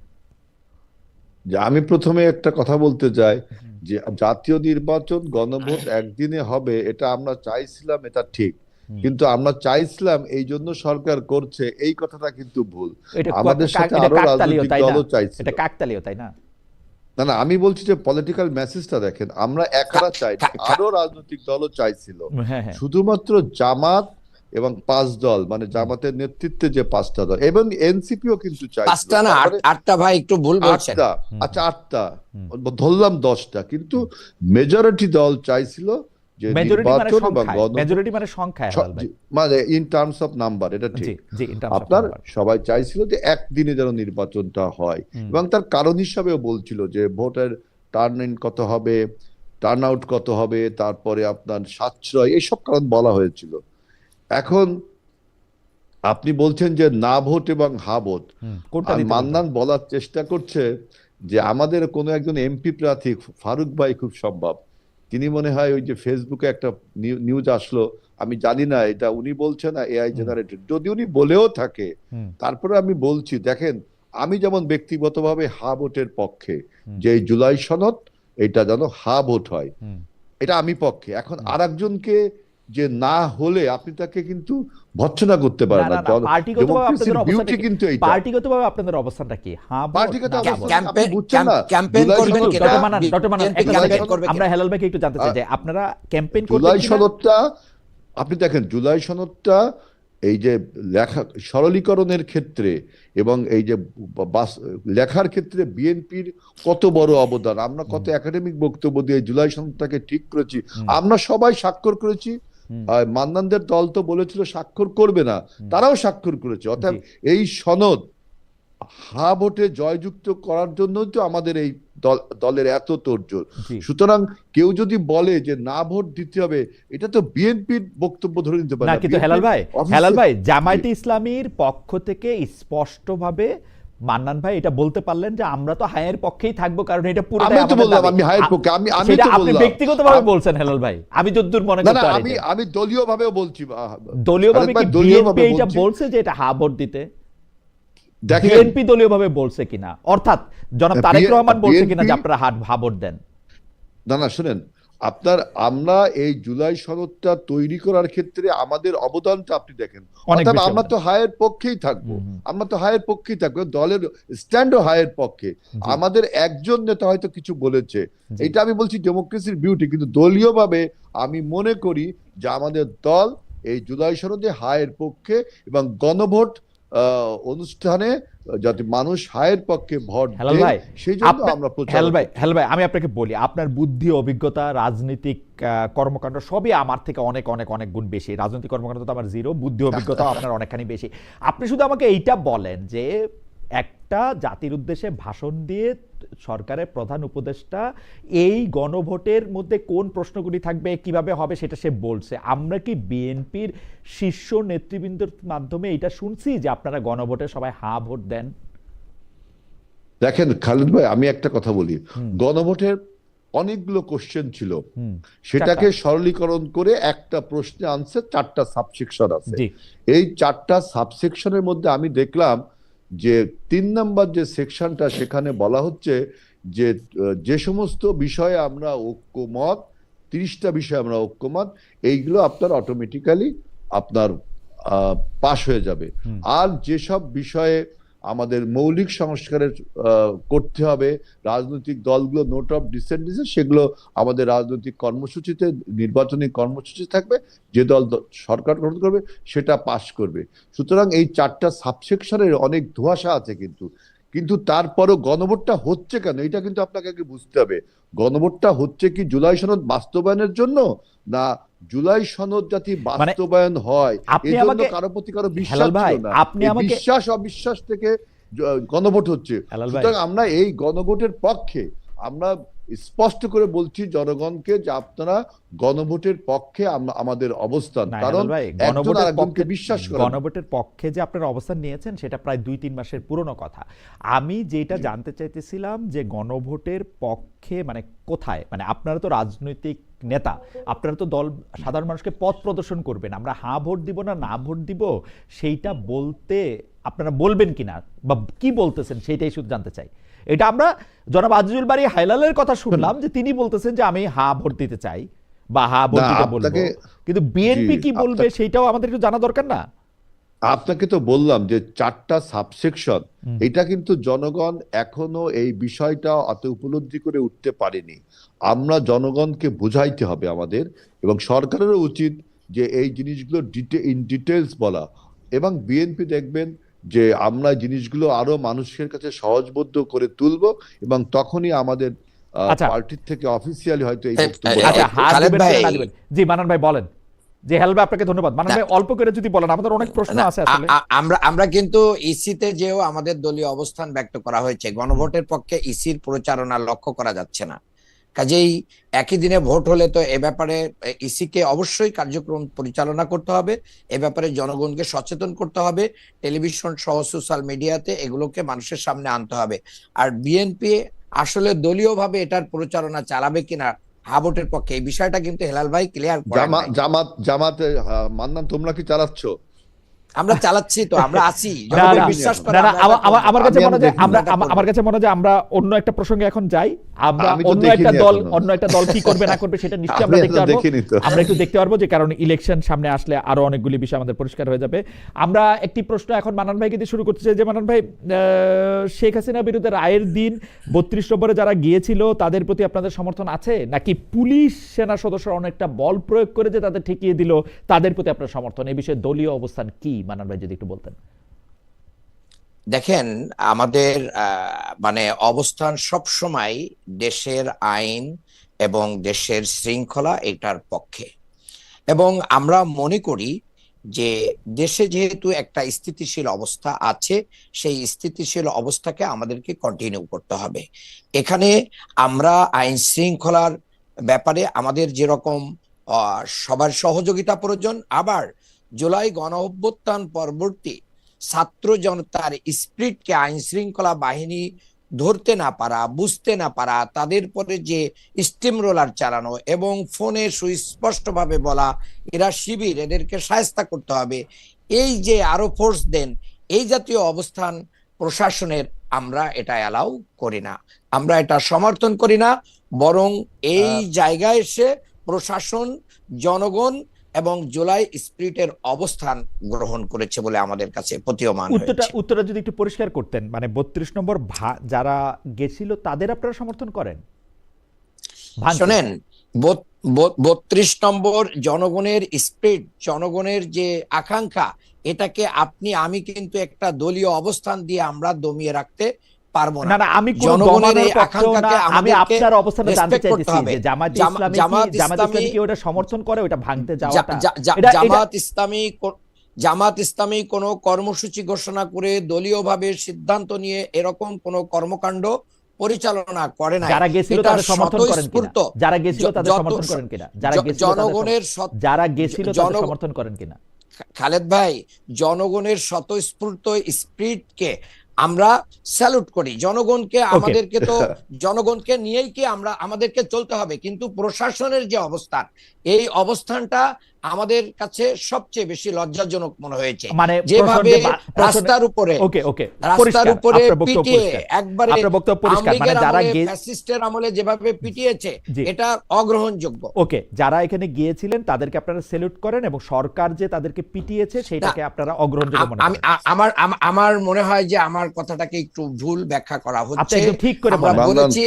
যে আমি প্রথমে একটা কথা বলতে চাই যে জাতীয় নির্বাচন গণভোট একদিনে হবে, এটা আমরা চাইছিলাম, এটা ঠিক, কিন্তু আমরা চাইছিলাম এই জন্য সরকার করছে, এই কথাটা কিন্তু ভুল। এটা আমাদের সাথে এটা আরো কাকতালীয়, রাজনৈতিক তাই না? দলও চাইছিল। এটা কাকতালীয়, তাই না? না না, আমি বলছি যে পলিটিক্যাল মেসেজটা দেখেন, আমরা একারা চাইনি, আরো রাজনৈতিক দলও চাইছিল। হ্যাঁ হ্যাঁ, শুধুমাত্র জামাত এবং 5 দল, মানে জামাতের নেতৃত্বে যে 5টা দল, এবং এনসিপিও কিন্তু চাইছিল। 5টা না, 8টা ভাই, একটু ভুল বলছেন। 8টা, আচ্ছা 8টা, ধরলাম 10টা, কিন্তু মেজরিটি দল চাইছিল যে মেজরিটি মানে নির্বাচন এবং সংখ্যায়, মেজরিটি মানে সংখ্যায় হেলাল ভাই। মানে ইন টার্মস অফ নাম্বার, এটা জি ঠিক। জি, ইন টার্মস অফ আপনার নাম্বার। সবাই চাইছিল যে একদিনে যেন নির্বাচনটা হয়, এবং তার কারণ হিসাবেও বলছিল যে ভোটের টার্ন ইন কত হবে, টার্ন আউট কত হবে, তারপরে আপনার সাশ্রয়, এইসব কারণ বলা হয়েছিল। এখন আপনি বলছেন যে না ভোট এবং হা ভোট, কোনটা আর দিতে বলবেন? মান্নান বলার চেষ্টা করছে যে আমাদের কোনো একজন এমপি প্রার্থী ফারুক ভাই খুব সম্ভব, তিনি মনে হয় ওই যে ফেসবুকে একটা নিউজ আসলো, আমি জানি না এটা উনি বলছেন না এআই জেনারেটেড, যদি উনি বলেও থাকে, তারপরে আমি বলছি দেখেন, আমি যেমন ব্যক্তিগতভাবে হা ভোটের পক্ষে, যে এই জুলাই সনদ এটা যেন হা ভোট হয়, এটা আমি পক্ষে। এখন আরেকজনকে যে না হলে আপনি তাকে কিন্তু ভর্ৎসনা করতে পারেন না না। না, পার্টিগতভাবে আপনাদের ডেমোক্রেসির বিউটি অবস্থানটা কি? কিন্তু এইটা। পার্টিগতভাবে আপনাদের অবস্থানটা কি? হ্যাঁ ভোট পার্টিগত না অবস্থান ভোট? আপনি বুঝছেন না। ক্যাম্পেইন জুলাই করবেন সনদটা- কিনা? ডক্টর মান্নান, একটা ক্যাম্পেইন জানতে করবে আমরা কিনা? হেলাল ভাইকে একটু জানতে চাই যে আপনারা ক্যাম্পেইন করবেন জুলাই কিনা? সনদটা আপনি দেখেন, জুলাই সনদটা এই যে লেখা সরলীকরণের ক্ষেত্রে এবং এই যে লেখার ক্ষেত্রে বিএনপির কত বড় অবদান, আমরা কত একাডেমিক বক্তব্য দিয়ে জুলাই সনদটাকে ঠিক করেছি, আমরা সবাই স্বাক্ষর করেছি। মান্নানদের দল তো বলেছিল স্বাক্ষর করবে না, তারাও স্বাক্ষর করেছে। অর্থাৎ এই সনদ হা ভোটে জয়যুক্ত করার জন্যই তো আমাদের এই দলের এত তোড়জোড়। সুতরাং কেউ যদি বলে যে না ভোট দিতে হবে, এটা তো বিএনপির বক্তব্য ধরে নিতে পারে না, না। কিন্তু হেলাল ভাই জামায়াতে ইসলামীর পক্ষ থেকে স্পষ্টভাবে মান্নান ভাই এটা বলতে পারলেন যে আমরা তো হায়ের পক্ষেই থাকবো, কারণ এটা পুরোটাই আমি তো আমাদের বললাম দাবি। আমি হায়ের পক্ষে, আমি সেটা তো আপনি বললাম ব্যক্তিগতভাবে বলছেন হেলাল ভাই, আমি যতদূর মনে না না, করতে পারি। আমি দলীয় ভাবেও বলছি। দলীয়ভাবে কি বিএনপি এটা বলছে যে এটা হা ভোট দিতে? দেখেন, বিএনপি দলীয়ভাবে বলছে কিনা, অর্থাৎ জনাব তারেক রহমান বলছে কিনা যে আপনারা হা ভোট দেন? না না, শুনেন, আমরা এই জুলাই সনদটা তৈরি করার ক্ষেত্রে আমাদের অবদানটা আপনি দেখেন, অর্থাৎ আমরা তো হায়ের পক্ষেই থাকবো, আমরা তো হায়ের পক্ষেই থাকবো, দলের স্ট্যান্ডও হায়ের পক্ষে। আমাদের একজন নেতা হয়তো কিছু বলেছে, এটা আমি বলছি ডেমোক্রেসির বিউটি, কিন্তু দলীয়ভাবে আমি মনে করি যে আমাদের দল এই জুলাই সনদে হায়ের পক্ষে, এবং গণভোট অনুষ্ঠানে যাতে মানুষ হায়ের পক্ষে ভোট দেয়, সেই জন্য আমরা হেলাল ভাই আমি আপনাকে বলি, আপনার বুদ্ধি, অভিজ্ঞতা, রাজনৈতিক কর্মকাণ্ড সবই আমার থেকে অনেক অনেক অনেক গুণ বেশি। রাজনৈতিক কর্মকাণ্ড তো আমার জিরো, বুদ্ধি অভিজ্ঞতা আপনার অনেকখানি বেশি। আপনি শুধু আমাকে এইটা বলেন যে একটা জাতির উদ্দেশ্যে ভাষণ দিয়ে সরকারের প্রধান উপদেষ্টা এই গণভোটের মধ্যে কোন প্রশ্নগুলি থাকবে, কিভাবে হবে সেটা সে বলছে। আমরা কি বিএনপির শীর্ষ নেতৃবৃন্দের মাধ্যমে এটা শুনছি যে আপনারা গণভোটে সবাই হ্যাঁ ভোট দেন? দেখেন খালিদ ভাই, আমি একটা কথা বলি, গণভোটের অনেকগুলো কোশ্চেন ছিল, হুম, সেটাকে সরলীকরণ করে একটা প্রশ্নে আনসার 4টা সাবসেকশন আছে। জি এই 4টা সাবসেকশনের মধ্যে আমি দেখলাম যে 3 নাম্বার যে সেকশনটা, সেখানে বলা হচ্ছে যে যে সমস্ত বিষয়ে আমরা ঐক্যমত, 30টা বিষয়ে আমরা ঐক্যমত, এইগুলো আপনার অটোমেটিক্যালি আপনার পাশ হয়ে যাবে। হুম। আর যেসব বিষয়ে আমাদের মৌলিক সংস্কারের করতে হবে, রাজনৈতিক দলগুলো নোট অফ ডিসেন্ট দিয়েছে, সেগুলো আমাদের রাজনৈতিক কর্মসূচিতে, নির্বাচনী কর্মসূচি থাকবে, যে দল সরকার গঠন করবে সেটা পাশ করবে। সুতরাং এই 4টা সাবসেকশনের অনেক ধোঁয়াশা আছে, কিন্তু তারপরও গণভোটটা হচ্ছে কেন, এটা কিন্তু আপনাকে আগে বুঝতে হবে। গণভোটটা হচ্ছে কি জুলাই সনদ বাস্তবায়নের জন্য, না জুলাই সনদ যাতে মানে বাস্তবায়ন হয় আপনি এজন্য আমাকে, কারো প্রতি কারো বিশ্বাস হেলাল ভাই ছিল না। আপনি এই আমাকে, বিশ্বাস অবিশ্বাস থেকে গণভোট হচ্ছে। হেলাল ভাই সুতরাং আমরা এই গণভোটের পক্ষে, আমরা স্পষ্ট করে বলছি জনগণকে যে আপনারা গণভোটের পক্ষে আমাদের অবস্থান, না কারণ হেলাল ভাই, একজন গণভোটের আরেকজনকে পক্ষে, বিশ্বাস করে না। গণভোটের পক্ষে যে আপনারা অবস্থান নিয়েছেন সেটা প্রায় 2-3 মাসের পুরনো কথা। আমি যেটা জি। জানতে চাইতেছিলাম যে গণভোটের পক্ষে মানে কোথায়, মানে আপনারা তো রাজনৈতিক নেতা, আপনারা তো দল সাধারণ মানুষকে পথ প্রদর্শন করবেন, আমরা হ্যাঁ ভোট দিব না না ভোট দিব সেইটা বলতে আপনারা বলবেন কিনা বা কি বলতেছেন সেইটাই শুধু জানতে চাই। এটা আমরা জনাব আজিজুল বারী হায়লালের কথা শুনলাম যে তিনি বলতেছেন যে আমি হ্যাঁ ভোট দিতে চাই বা হ্যাঁ ভোট না, দিতে বলবো, আপনাকে, কিন্তু জি, বিএনপি কি বলবে সেইটাও আমাদের একটু জানা দরকার না? আপনাকে তো বললাম যে 4টা সাবসেকশন, হুম। এটা কিন্তু জনগণ এখনো এই বিষয়টা অত উপলব্ধি করে উঠতে পারেনি। আমরা জনগণকে বুঝাইতে হবে আমাদের, এবং সরকারেরও উচিত যে এই জিনিসগুলো ইন ডিটেলস বলা। এবং বিএনপি দেখবেন যে আমরা জিনিসগুলো আরো মানুষের কাছে সহজবোধ্য করে তুলবো, এবং তখনই আমাদের আচ্ছা পার্টির থেকে অফিসিয়ালি হয়তো এই এ- বক্তব্য এ- আচ্ছা, আসবে। হাত খালেদ দিবেন ভাই, কিনা না দিবেন, জি মানান ভাই বলেন। জি হেলাল ভাই আপনাকে ধন্যবাদ। মানান না, ভাই অল্প করে যদি বলেন, আমাদের অনেক প্রশ্ন না, আছে আসলে। আমরা আমরা কিন্তু ইসিতে যেও আমাদের দলীয় অবস্থান ব্যক্ত করা হয়েছে, গণভোটের পক্ষে ইসির প্রচারণা লক্ষ্য করা যাচ্ছে না। কাজেই একই দিনে ভোট হলে তো এ ব্যাপারে ইসিকে অবশ্যই কার্যক্রম পরিচালনা করতে হবে, এ ব্যাপারে জনগণকে সচেতন করতে হবে, টেলিভিশন সহ সোশ্যাল মিডিয়াতে এগুলোকে মানুষের সামনে আনতে হবে। আর বিএনপি আসলে দলীয়ভাবে এটার প্রচারণা চালাবে কিনা হা ভোটের পক্ষে, এই বিষয়টা কিন্তু হেলাল ভাই ক্লিয়ার করেন নাই। জামাতে মান্নান, তোমরা কি চালাচ্ছ? আমরা চালাচ্ছি তো, আমরা আছি, না জনগণ না বিশ্বাস করে না না, আমরা এটা করবো। আমার কাছে আমি মনে হয় যে দেখিনি। আমরা এটা করবো। আমার কাছে মনে হয় যে আমরা অন্য একটা প্রসঙ্গে এখন যাই। আমরা আমি তো অন্য দেখিনি একটা দল, এখনো। অন্য একটা দল কি করবে না করবে সেটা নিশ্চয়ই আমি আমরা দেখতে এখনো পারবো। দেখিনি তো। আমরা একটু দেখতে পারবো, যে কারণ ইলেকশন সামনে আসলে আরো অনেকগুলি বিষয় আমাদের পরিষ্কার হয়ে যাবে। আমরা একটি প্রশ্ন এখন মানান ভাইকে দিয়ে শুরু করতে চাই যে মানান ভাই, শেখ হাসিনা বিরুদ্ধে রায়ের দিন 32 নম্বরে যারা গিয়েছিল তাদের প্রতি আপনাদের সমর্থন আছে, নাকি পুলিশ সেনা সদস্যরা অনেকটা বল প্রয়োগ করে যে তাদের ঠেকিয়ে দিল তাদের প্রতি আপনার সমর্থন? এই বিষয়ে দলীয় অবস্থান কি মানান ভাই যদি একটু বলতেন। দেখেন, আমাদের মানে অবস্থান সব সময় দেশের আইন এবং দেশের শৃঙ্খলা এটার পক্ষে, এবং আমরা মনে করি যে দেশে যেহেতু একটা স্থিতিশীল অবস্থা আছে, সেই স্থিতিশীল অবস্থাকে আমাদেরকে কন্টিনিউ করতে হবে। এখানে আমরা আইন শৃঙ্খলার ব্যাপারে আমাদের যেরকম সবার সহযোগিতা প্রয়োজন, আবার জুলাই গণ অভ্যুত্থান পরবর্তী ছাত্র জনতার স্পিরিটকে আইন শৃঙ্খলা বাহিনী ধরতে না পারা, বুঝতে না পারা, তাদের পরে যে স্টিম রোলার চালানো এবং ফোনে সুস্পষ্টভাবে বলা এরা শিবির, এদেরকে শায়েস্তা করতে হবে, এই যে আরো ফোর্স দেন, এই জাতীয় অবস্থান প্রশাসনের আমরা এটা অ্যালাউ করি না, আমরা এটা সমর্থন করি না। বরং এই জায়গায় এসে প্রশাসন, জনগণ এবং জুলাই স্পিরিটের অবস্থান গ্রহণ করেছে বলে আমাদের কাছে প্রতীয়মান হয়েছে। উত্তরটা যদি একটু পরিষ্কার করতেন, মানে 32 নম্বর যারা গেছিল তাদের আপনারা সমর্থন করেন? শোনেন, 32 নম্বর জনগণের স্পিরিট, জনগণের যে আকাঙ্ক্ষা, এটাকে আপনি আমি কিন্তু একটা দলীয় অবস্থান দিয়ে আমরা দমিয়ে রাখতে পারবো না। না না, আমি কোনো জনগণের দমানোর এই পক্ষেও না, আকাঙ্ক্ষাকে আমি আমাদেরকে আপনার অবস্থানটা জানতে রেসপেক্ট করতে চাইতেছি হবে। যে জামাত ইসলামী কি ওটা সমর্থন করে, ওটা ভাঙতে যাওয়াটা? জামাত ইসলামী কোনো কর্মসূচি ঘোষণা করে দলীয়ভাবে সিদ্ধান্ত নিয়ে এরকম কোনো কর্মকাণ্ড পরিচালনা করে না। যারা গেছিল তাদের সমর্থন করেন কিনা? যারা গেছিল তাদের সমর্থন করেন কিনা? যারা গেছিল তাদের সমর্থন করেন কিনা? খালেদ ভাই, জনগণের স্বতঃস্ফূর্ত স্পিরিটকে আমরা স্যালুট করি জনগণকে, আমাদেরকে তো জনগণকে নিয়েই কি আমাদেরকে চলতে হবে, কিন্তু প্রশাসনের যে অবস্থান, এই অবস্থানটা আমাদের কাছে সবচেয়ে বেশি লজ্জাজনক মনে হয়েছে। মানে যেভাবে রাস্তার উপরে পিটিয়ে একবারে ফ্যাসিস্টের আমলে যেভাবে পিটিয়েছে, এটা অগ্রহণযোগ্য। ওকে, যারা এখানে গিয়েছিলেন তাদেরকে আপনারা স্যালুট করেন এবং সরকার যে তাদেরকে পিটিয়েছে সেটাকে আপনারা অগ্রহণযোগ্য মনে করেন। আমার মনে হয় যে আমার কথাটাকে একটু ভুল ব্যাখ্যা করা হচ্ছে। ঠিক করে বলেছি,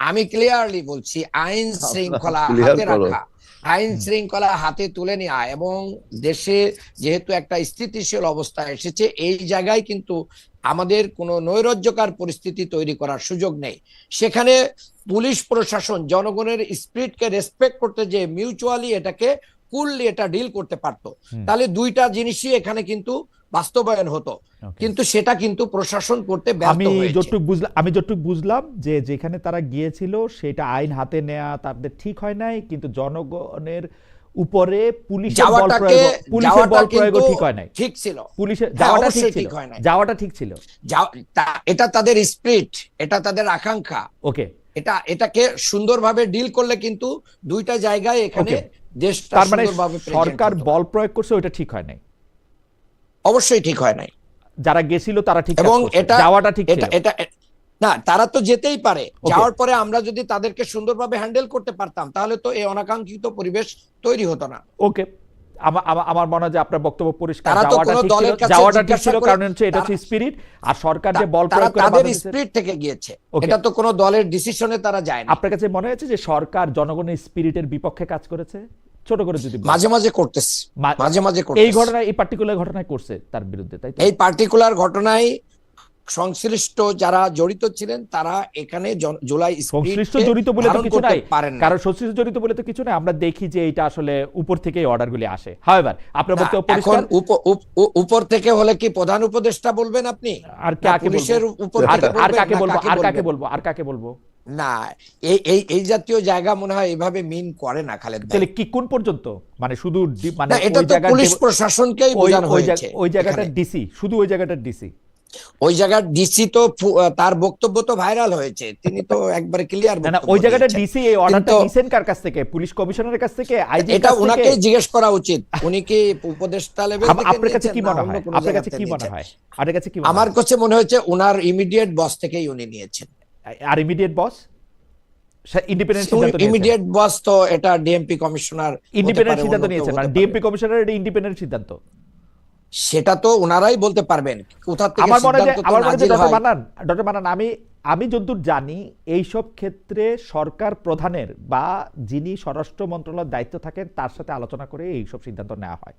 আমি ক্লিয়ারলি বলছি, আইন শৃঙ্খলা হাতে রাখা, আইন শৃঙ্খলা হাতে তুলে নেওয়া এবং দেশে যেহেতু একটা স্থিতিশীল অবস্থা এসেছে, এই জায়গায় কিন্তু আমাদের কোনো নৈরাজ্যকর পরিস্থিতি তৈরি করার সুযোগ নেই। সেখানে পুলিশ প্রশাসন জনগণের স্পিরিটকে রেসপেক্ট করতে, যে মিউচুয়ালি এটাকে কুললি এটা ডিল করতে পারতো, তাহলে দুইটা জিনিসই এখানে কিন্তু বাস্তবায়ন হতো, কিন্তু সেটা কিন্তু প্রশাসন করতে ব্যর্থ হয়েছে। আমি যতটুকু বুঝলাম যে যেখানে তারা গিয়েছিল সেটা আইন হাতে নেওয়া তাদের ঠিক হয় নাই, কিন্তু জনগণের উপরে পুলিশের বল প্রয়োগ ঠিক হয় নাই। ঠিক ছিল, পুলিশের যাওয়াটা ঠিক হয় নাই, যাওয়াটা ঠিক ছিল। এটা তাদের স্পিরিট, এটা তাদের আকাঙ্ক্ষা। ওকে, এটাকে সুন্দরভাবে ডিল করলে কিন্তু দুইটা জায়গায় এখানে দেশটা সুন্দরভাবে সরকার বল প্রয়োগ করছে ওটা ঠিক হয় নাই, অবশ্যই ঠিক হয় নাই। যারা গেছিল তারা ঠিক, এবং যাওয়াটা ঠিক ছিল এটা না, তারা তো যেতেই পারে, যাওয়ার পরে আমরা যদি তাদেরকে সুন্দরভাবে হ্যান্ডেল করতে পারতাম তাহলে তো এই অনাকাঙ্ক্ষিত পরিবেশ তৈরি হতো না। ওকে, আমার মনে হয় যে আপনার বক্তব্য পরিষ্কার, যাওয়াটা ঠিক ছিল, কারণ হচ্ছে এটা হচ্ছে স্পিরিট, আর সরকার যে বল প্রয়োগ করে তাদের স্পিরিট থেকে গিয়েছে, এটা তো কোনো দলের ডিসিশনে তারা যায় না। আপনার কাছে মনে হচ্ছে যে সরকার জনগণের স্পিরিটের বিপক্ষে কাজ করেছে? ছোট করে যদি মাঝে মাঝে করতেছে, মাঝে মাঝে এই ঘটনায়, এই পার্টিকুলার ঘটনায় করছে তার বিরুদ্ধে, তাই তো? এই পার্টিকুলার ঘটনায় সংশ্লিষ্ট যারা জড়িত ছিলেন তারা এখানে জুলাই সংশ্লিষ্ট জড়িত বলে তো কিছু নাই, কারণ সংশ্লিষ্ট জড়িত বলে তো কিছু নাই, আমরা দেখি যে এটা আসলে উপর থেকে অর্ডারগুলি আসে। হাওয়েভার আপনার বক্তব্য পরিষ্কার। উপর থেকে হলে কি প্রধান উপদেষ্টা বলবেন আপনি? আর কাকে বলবো? আর কাকে বলবো? না, এই জাতীয় জায়গা মনে হয় এভাবে মিন করে না খালেদ ভাই। তাহলে কি কোন পর্যন্ত, মানে শুধু মানে এটা তো পুলিশ প্রশাসনকেই বোঝানো হয়েছে, ওই জায়গাটা ডিসি, শুধু ওই জায়গাটা ডিসি, ওই জায়গার ডিসি তো তার বক্তব্য তো ভাইরাল হয়েছে, তিনি তো একবারে ক্লিয়ার না, ওই জায়গাটা ডিসি এই অর্ডারটা দিয়েছেন কার কাছ থেকে? পুলিশ কমিশনারের কাছ থেকে, আইজি? এটা উনাকে জিজ্ঞেস করা উচিত, উনি কি উপদেষ্টা লেভেল থেকে? আপনার কাছে কি মনে হয়? আপনার কাছে কি মনে হয়? আমার কাছে মনে হচ্ছে উনার ইমিডিয়েট বস থেকেই উনি নিয়েছেন। আর ইমিডিয়েট বস ইন্ডিপেন্ডেন্ট সিদ্ধান্ত নিয়েছেন? ইমিডিয়েট বস তো এটা ডিএমপি কমিশনার ইন্ডিপেন্ডেন্ট সিদ্ধান্ত নিয়েছেন, মানে ডিএমপি কমিশনার এটা ইন্ডিপেন্ডেন্ট সিদ্ধান্ত, সেটা তো ওনারাই বলতে পারবেন কোথা থেকে আমার মনে হয়। ডক্টর মান্নান, আমি যতদূর জানি এইসব ক্ষেত্রে সরকার প্রধানের বা যিনি স্বরাষ্ট্র মন্ত্রণালয়ের দায়িত্ব থাকেন তার সাথে আলোচনা করে এইসব সিদ্ধান্ত নেওয়া হয়।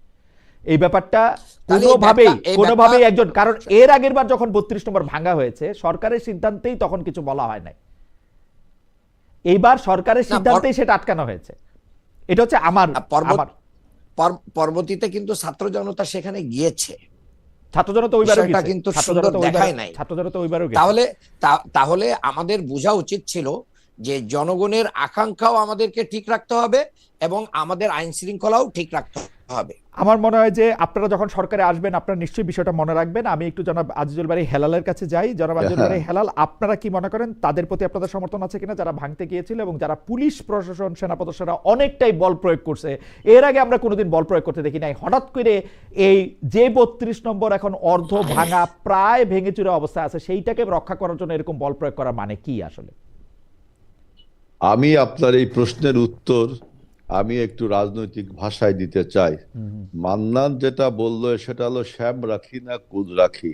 এই ব্যাপারটা কোনোভাবেই একজন, কারণ এর আগের বার যখন 32 নম্বর ভাঙা হয়েছে সরকারের সিদ্ধান্তেই তখন কিছু বলা হয় নাই, এইবার সরকারের সিদ্ধান্তেই সেটা আটকানো হয়েছে। এটা হচ্ছে আমার পরবর্তীতে কিন্তু ছাত্র জনতা সেখানে গিয়েছে, ছাত্র জনতা ওইবারও গেছে, কিন্তু দেখায় নাই। ছাত্র জনতা ওইবারও গেছে। তাহলে আমাদের বোঝা উচিত ছিল যে জনগণের আকাঙ্ক্ষাও আমাদেরকে ঠিক রাখতে হবে এবং আমাদের আইন শৃঙ্খলাও ঠিক রাখতে হবে। আমার মনে হয় যে আপনারা যখন সরকারে আসবেন আপনারা নিশ্চয়ই বিষয়টা মনে রাখবেন। আমি একটু জনাব আজিজুল বারী হেলালের কাছে যাই। জনাব আজিজুল বারী হেলাল, আপনারা কি মনে করেন তাদের প্রতি আপনাদের সমর্থন আছে কিনা যারা ভাঙতে গিয়েছিল এবং যারা পুলিশ প্রশাসন সেনাপদরা অনেকটাই বল প্রয়োগ করছে? এর আগে আমরা কোনোদিন বল প্রয়োগ করতে দেখি নাই, হঠাৎ করে এই যে 32 নম্বর এখন অর্ধ ভাঙা প্রায় ভেঙে চুরে অবস্থা আছে সেইটাকে রক্ষা করার জন্য এরকম বল প্রয়োগ করার মানে কি আসলে? আমি আপনার এই প্রশ্নের উত্তর আমি একটু রাজনৈতিক ভাষায় দিতে চাই। মান্নান যেটা বললো সেটা হলো শ্যাম রাখি না কুল রাখি,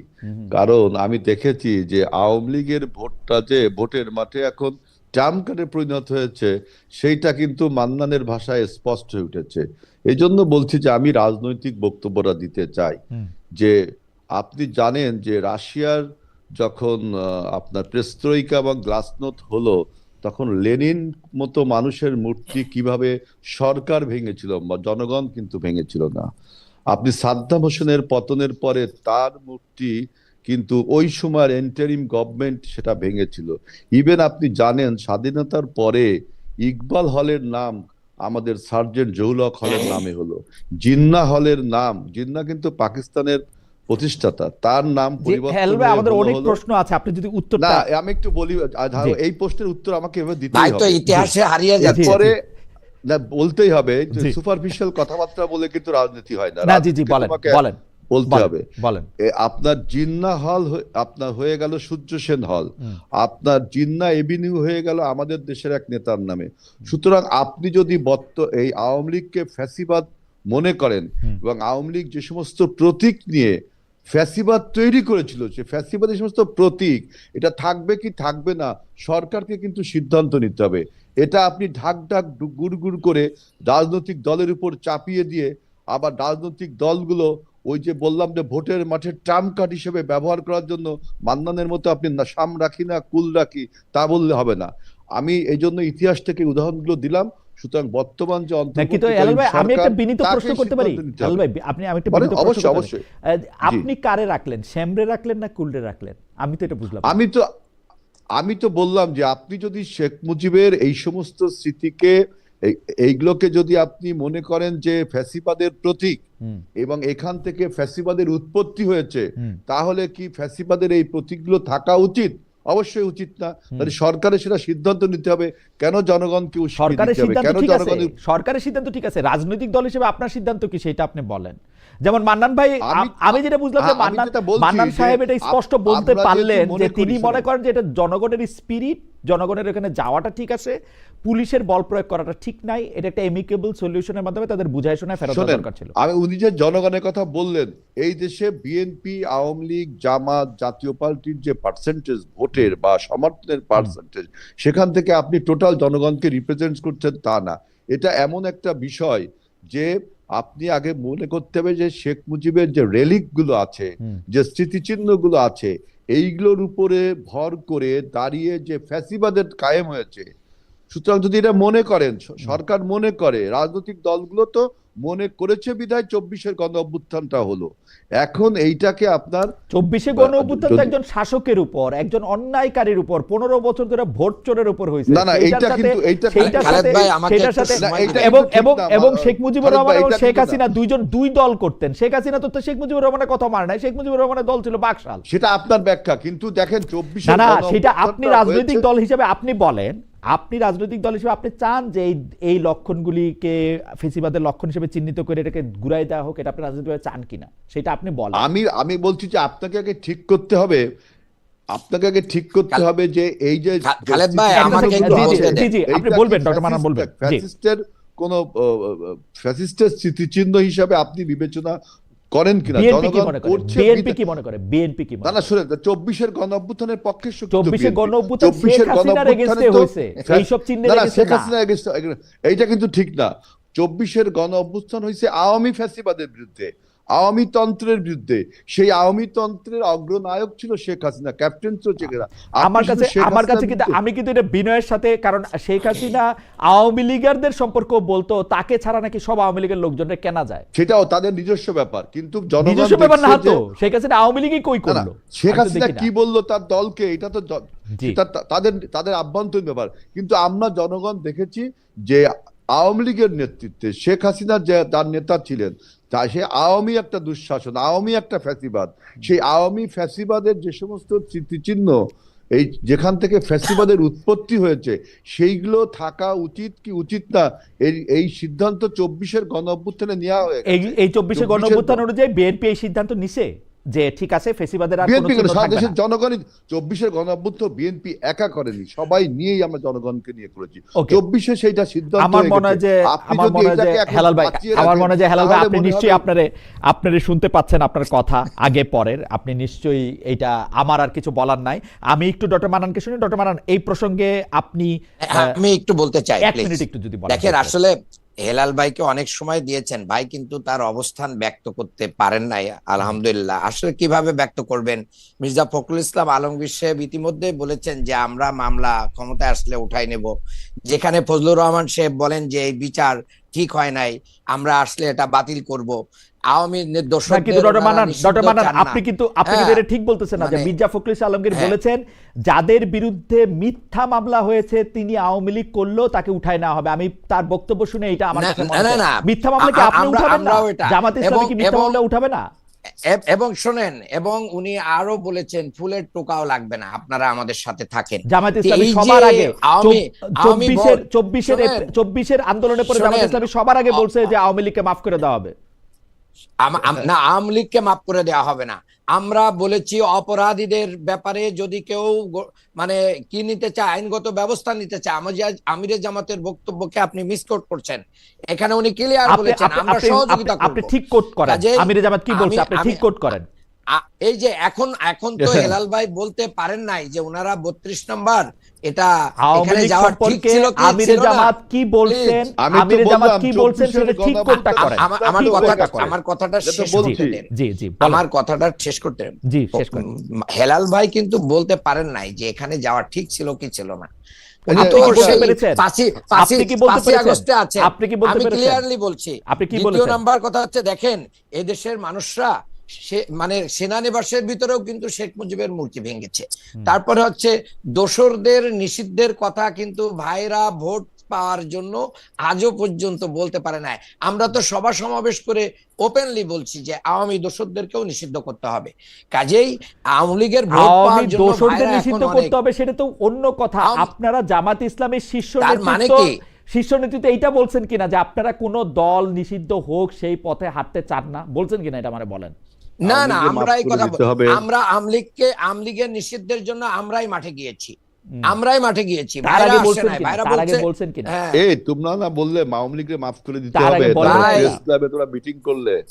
কারণ আমি দেখেছি যে আওয়ামী লীগের ভোটটা যে ভোটের মাঠে এখন ট্রাম্প কার্ডে পরিণত হয়েছে সেইটা কিন্তু মান্নানের ভাষায় স্পষ্ট হয়ে উঠেছে। এই জন্য বলছি যে আমি রাজনৈতিক বক্তব্যটা দিতে চাই যে আপনি জানেন যে রাশিয়ার যখন আপনার পেরেস্ত্রোইকা এবং গ্লাসনোস্ট হলো তখন লেনিন মতো মানুষের মূর্তি কিভাবে সরকার ভেঙেছিল, জনগণ কিন্তু ভেঙেছিল না। আপনি সাদ্দাম হোসেনের পতনের পরে তার মূর্তি কিন্তু ওই সময়ের এন্টারিম গভর্নমেন্ট সেটা ভেঙেছিল। ইভেন আপনি জানেন স্বাধীনতার পরে ইকবাল হলের নাম আমাদের সার্জেন্ট জহুল হক হলের নামে হলো। জিন্নাহ হলের নাম, জিন্নাহ কিন্তু পাকিস্তানের প্রতিষ্ঠাতা, তার নাম জি, পরিবর্তন হেলাল ভাই, হয়ে আমাদের হলো অনেক হলো প্রশ্ন আছে, আপনি যদি না, উত্তরটা আমি একটু বলি, জি। এই প্রশ্নের উত্তর আমাকে এভাবে দিতেই ভাই তো হবে। ইতিহাসে হারিয়ে যাচ্ছে। এরপরে না, বলতেই হবে যে জি। সুপারফিশিয়াল কথাবার্তা বলে কিন্তু রাজনীতি হয় না, না, জি জি, রাজনীতিকে বলেন তোমাকে বলেন বলতে বলেন হবে। বলেন। আপনার জিন্নাহ হল আপনার হয়ে গেল সূর্য সেন হল, হুম। আপনার জিন্নাহ এভিনিউ হয়ে গেল আমাদের দেশের এক নেতার নামে। সুতরাং আপনি যদি এই আওয়ামী লীগকে ফ্যাসিবাদ মনে করেন হুম। এবং আওয়ামী লীগ যে সমস্ত প্রতীক নিয়ে ফ্যাসিবাদ তৈরি করেছিল, সে ফ্যাসিবাদের সমস্ত প্রতীক এটা থাকবে কি থাকবে না সরকারকে কিন্তু সিদ্ধান্ত নিতে হবে। এটা আপনি ঢাক ঢাক গুড় করে রাজনৈতিক দলের উপর চাপিয়ে দিয়ে আবার রাজনৈতিক দলগুলো ওই যে বললাম যে ভোটের মাঠে ট্রাম্প কার্ড হিসেবে ব্যবহার করার জন্য মান্নানের মতো আপনি না সাম রাখি না কুল রাখি তা বললে হবে না। আমি এই জন্য ইতিহাস থেকে উদাহরণগুলো দিলাম। সুতরাং বর্তমান যে না, কিন্তু হেলাল অন্তর্বর্তীকালীন ভাই, আমি একটা সরকার, বিনীত প্রশ্ন তাকেই করতে পারি? সিদ্ধান্ত নিতে হেলাল হবে। ভাই, আমি একটা বলেন, বিনীত প্রশ্ন অবশ্যই করতে পারি? অবশ্যই। আপনি কারে রাখলেন, শ্যামরে রাখলেন না কুলরে রাখলেন? আমি তো এটা বুঝলাম না। আমি তো বললাম যে আপনি যদি শেখ মুজিবের এই সমস্ত স্মৃতিকে এইগুলোকে যদি আপনি মনে করেন যে ফ্যাসিবাদের প্রতীক হুম। এবং এখান থেকে ফ্যাসিবাদের উৎপত্তি হয়েছে, হুম। তাহলে কি ফ্যাসিবাদের এই প্রতীকগুলো থাকা উচিত? অবশ্যই উচিত না। তাহলে সরকারের সেটা সিদ্ধান্ত নিতে হবে, কেন জনগণকে উস্কে সরকারের দিতে হবে, সিদ্ধান্ত কেন ঠিক আছে, জনগণের সরকারের সিদ্ধান্ত ঠিক আছে, রাজনৈতিক দল হিসেবে আপনার সিদ্ধান্ত কি সেটা আপনি বলেন। যেমন মান্নান ভাই, আমি যেটা বুঝলাম যে আমি যেটা বলছি মান্নান যে সাহেব এটা স্পষ্ট বলতে আমরা যেহেতু পারলেন মনে যে করি, তিনি মনে শোনেন, করেন যে এটা জনগণের স্পিরিট, জনগণের এখানে যাওয়াটা ঠিক আছে, পুলিশের বল প্রয়োগ করাটা ঠিক নাই, এটা একটা এমিকেবল সলিউশনের মাধ্যমে তাদের বুঝায় শোনায় ফেরত দেওয়া শোনেন, দরকার ছিল। উনি যে জনগণের কথা বললেন, এই দেশে বিএনপি, আওয়ামী লীগ, জামাত, জাতীয় পার্টির যে পার্সেন্টেজ ভোটের বা সমর্থনের পার্সেন্টেজ, সেখান থেকে আপনি টোটাল জনগণকে রিপ্রেজেন্ট করছেন তা না। এটা এমন একটা বিষয় যে আপনি আগে মনে করতে হবে যে শেখ মুজিবের যে রেলিক গুলো আছে, যে স্মৃতিচিহ্ন গুলো আছে, এইগুলোর উপরে ভর করে দাঁড়িয়ে যে ফ্যাসিবাদের কায়েম হয়েছে। সুতরাং যদি এটা মনে করেন, সরকার মনে করে, রাজনৈতিক দলগুলো তো মনে করেছে বিধায় 24-এর গণ অভ্যুত্থানটা হলো। এখন এইটাকে আপনার 24-এ গণ অভ্যুত্থান তো একজন শাসকের উপর, একজন অন্যায়কারীর উপর, 15 বছর ধরে ভোট চোরের উপর হয়েছে। না, না, এইটা কিন্তু খালেদ ভাই আমাকে একটু সময় দিবেন। এবং শেখ মুজিবুর খালেদ রহমান ভাই, এবং এটা শেখ কিন্তু না। হাসিনা দুই দল করতেন। শেখ হাসিনা তো শেখ মুজিবুর রহমানের কথা মানে নাই, শেখ মুজিবুর রহমানের দল ছিল বাকশাল। সেটা আপনার ব্যাখ্যা, কিন্তু দেখেন 24-এর না না, গণ সেটা আপনি অভ্যুত্থানটা রাজনৈতিক হয়েছে। দল হিসেবে আপনি বলেন, আপনি রাজনৈতিক দল হিসেবে আপনি চান যে এই লক্ষণগুলিকে ফেসিবাদের লক্ষণ হিসেবে চিহ্নিত করে এটাকে ঘুরাই দেওয়া হোক, এটা আপনি রাজনৈতিকভাবে চান কিনা সেটা আপনি বলেন। আমি বলছি যে আপনাকে আগে ঠিক করতে হবে, যে এই যে খালেদ ভাই, আমাকে একটু বলতে দেন। জি জি, আপনি বলবেন, ডক্টর মান্নান বলবেন। জি। ফ্যাসিস্টের কোন ফ্যাসিস্টের স্মৃতিচিহ্ন হিসাবে আপনি বিবেচনা করেন কিনা? বিএনপি কি জনগণ মনে করে? করছে, বিএনপি কি মনে করে? বিএনপি কি মনে না করে? না, শুনেন, 24-এর গণ অভ্যুত্থানের পক্ষে 24-এর গণ অভ্যুত্থান শেখ হাসিনার এগেইনস্টে হয়েছে, এইসব চিহ্নের এগেইনস্টে শেখ না। হাসিনার এগেইনস্টে, এইটা কিন্তু ঠিক না। 24-এর গণ অভ্যুত্থান হয়েছে আওয়ামী ফ্যাসিবাদের বিরুদ্ধে, আওয়ামী তন্ত্রের বিরুদ্ধে। সেই আওয়ামী তন্ত্রের অগ্রনায়ক ছিল শেখ হাসিনা, ক্যাপ্টেন ছিল শেখ হাসিনা। আমার কাছে কিন্তু আমি কিন্তু এটা বিনয়ের সাথে, কারণ শেখ হাসিনা আওয়ামী লীগারদের সম্পর্ক বলতো তাকে ছাড়া নাকি সব আওয়ামী লীগের লোকজনের কেনা যায়। সেটাও তাদের নিজস্ব ব্যাপার, কিন্তু জনগণ নিজস্ব ব্যাপার না দেখছে তো, যে- শেখ হাসিনা আওয়ামী লীগই কই না, না, করলো? শেখ আমি তো হাসিনা দেখি না। কি বললো তার দলকে, এটা তো জি। সেটা তাদের আভ্যন্তরীণ ব্যাপার। কিন্তু আমরা জনগণ দেখেছি যে আওয়ামী লীগের নেতৃত্বে শেখ হাসিনা যে তার নেতা ছিলেন, তা সে আওয়ামী একটা দুঃশাসন, আওয়ামী একটা ফ্যাসিবাদ। সেই আওয়ামী ফ্যাসিবাদের যে সমস্ত স্মৃতিচিহ্ন, এই যেখান থেকে ফ্যাসিবাদের উৎপত্তি হয়েছে, সেইগুলো থাকা উচিত কি উচিত না, এই সিদ্ধান্ত 24-এর গণ অভ্যুত্থানে নেওয়া হয়ে গেছে। এই 24-এর গণ অভ্যুত্থান অনুযায়ী বিএনপি এই সিদ্ধান্ত নিছে যে ঠিক আছে, ফেসিবাদের আর কোনো বিএনপি চিহ্ন সারা থাকবে দেশের না। জনগণই 24-এর গণ অভ্যুত্থান বিএনপি একা করেনি, সবাই নিয়েই আমরা জনগণকে নিয়ে করেছি। Okay. 24-এ সেইটা সিদ্ধান্ত আমার হয়ে মনে হয় গেছে। যে আপনি যদি এটাকে এখন হেলাল ভাই, বাঁচিয়ে আমার রাখেন, মনে হয় যে হেলাল ভাই, তাহলে আপনি মনে নিশ্চয়ই হবে- আপনারা শুনতে পাচ্ছেন আপনার কথা আগে পরের, আপনি নিশ্চয়ই এটা, আমার আর কিছু বলার নাই। আমি একটু ডক্টর মান্নানকে শুনি। ডক্টর মান্নান, এই প্রসঙ্গে আপনি আমি একটু বলতে চাই, এক প্লিজ। মিনিট একটু যদি বলেন। দেখেন, আসলে হেলাল ভাইকে অনেক সময় দিয়েছেন, ভাই কিন্তু তার অবস্থান ব্যক্ত করতে পারেন নাই। আলহামদুলিল্লাহ। আসলে কিভাবে ব্যক্ত করবেন? মির্জা ফখরুল ইসলাম আলমগীর সাহেব ইতিমধ্যে বলেছেন যে আমরা মামলা ক্ষমতায় আসলে উঠাই নেব। যেখানে ফজলুর রহমান সাহেব বলেন যে এই বিচার ঠিক হয় নাই, আমরা আসলে এটা বাতিল করব। আওয়ামী না, কিন্তু দর্শকদের ডক্টর ওনারা মান্নান, নিষিদ্ধ চান না। আপনি কিন্তু হ্যাঁ, এটা ঠিক বলতেছেন না যে মানে- মির্জা ফখরুল ইসলাম আলমগীর হ্যাঁ। বলেছেন যাদের বিরুদ্ধে মিথ্যা মামলা হয়েছে তিনি আওয়ামী লীগ করলেও তাকে উঠায় নেওয়া হবে। আমি তার বক্তব্য শুনে এটা আমার না, কাছে না, মনে হয়, না, মিথ্যা মামলা কি আপনি উঠাবেন না? আমরাও এটা জামাত ইসলামী কি মিথ্যা এবং- মামলা উঠাবে না? এবং শোনেন, এবং উনি আরো বলেছেন ফুলের টোকাও লাগবে না, আপনারা আমাদের সাথে থাকেন। জামায়াত তো ইসলামী এই সবার যে আগে আওয়ামী আওয়ামী ভোট, শোনেন, চব্বিশের আন্দোলনের পরে জামায়াত শোনেন, ইসলামী সবার আগে বলছে যে আওয়ামী লীগকে মাফ করে দেওয়া হবে। না, আওয়ামী লীগকে মাফ করে দেওয়া হবে না। আমরা বলেছি অপরাধীদের ব্যাপারে যদি কেউ মানে কি নিতে চায়, আইনগত ব্যবস্থা নিতে চায়। আমিরে জামাতের বক্তব্যকে আপনি মিসকোট করছেন। এখানে উনি ক্লিয়ার বলেছেন আমরা সহযোগিতা করব। আপনি ঠিক কোট করেন, কাজেই আমিরে জামাত কি বলছে আপনি ঠিক কোট করেন। এই যে এখন তো হেলাল ভাই বলতে পারেন নাই যে ওনারা 32 নম্বর এটা আওয়ামী এখানে লীগ যাওয়ার ঠিক সম্পর্কে ছিল কি আমিরে ছিল না। জামাত কি বলছেন, আমি তো আমিরে জামাত বললাম কি বলছেন 24 সেটা ঠিক কোটটা করেন। আমার কথাটা এটা তো শেষ বলছি। করতে দেন। জি জি আমার কথাটা শেষ করতে দেন। জি শেষ করেন। হেলাল ভাই কিন্তু বলতে পারেন নাই যে এখানে যাওয়া ঠিক ছিল কি ছিল না। উনি আপনি তো কি বলতে সেই পেরেছেন? 5ই আগস্টে আছে। আপনি কি বলতে আমি পেরেছেন? ক্লিয়ারলি বলছি। আপনি কি দ্বিতীয় বলেছেন? নাম্বার কথা হচ্ছে, দেখেন এদেশের মানুষরা মানে সেনানিবাসের ভিতরেও কিন্তু শেখ মুজিবের মূর্তি ভেঙেছে। তারপরে হচ্ছে দোসরদের নিষিদ্ধের কথা কিন্তু ভাইরা ভোট পাওয়ার জন্য আজও পর্যন্ত বলতে পারে নাই। আমরা তো সভা সমাবেশ করে ওপেনলি বলছি যে আওয়ামী দোসরদেরকেও নিষিদ্ধ করতে হবে। কাজেই আওয়ামী লীগের ভোট পাওয়ার জন্য দোসরদের ভাইরা নিষিদ্ধ এখন করতে অনেক, হবে সেটা তো অন্য কথা। আপনারা জামাত ইসলামের তার মানে কি? শীর্ষ নেতৃত্ব এইটা বলছেন কিনা যে আপনারা কোনো দল নিষিদ্ধ হোক সেই পথে হাঁটতে চান না, বলছেন কিনা এটা মানে বলেন। না আওয়ামী লীগকে আমরা মাফ এই করে কথা দিতে হবে। আমরা আওয়ামী লীগের নিষিদ্ধের জন্য আমরাই মাঠে গিয়েছি। তার আগে ভাইরা আসে বলছেন নাই, কিনা, ভাইরা তার আগে বলছে বলছেন কিনা? হ্যাঁ। এই তোমরা না বললে আওয়ামী লীগকে মাফ করে দিতে তার আগে হবে, বলেন তোমরা নাই। প্রেস ক্লাবে তোমরা মিটিং করলে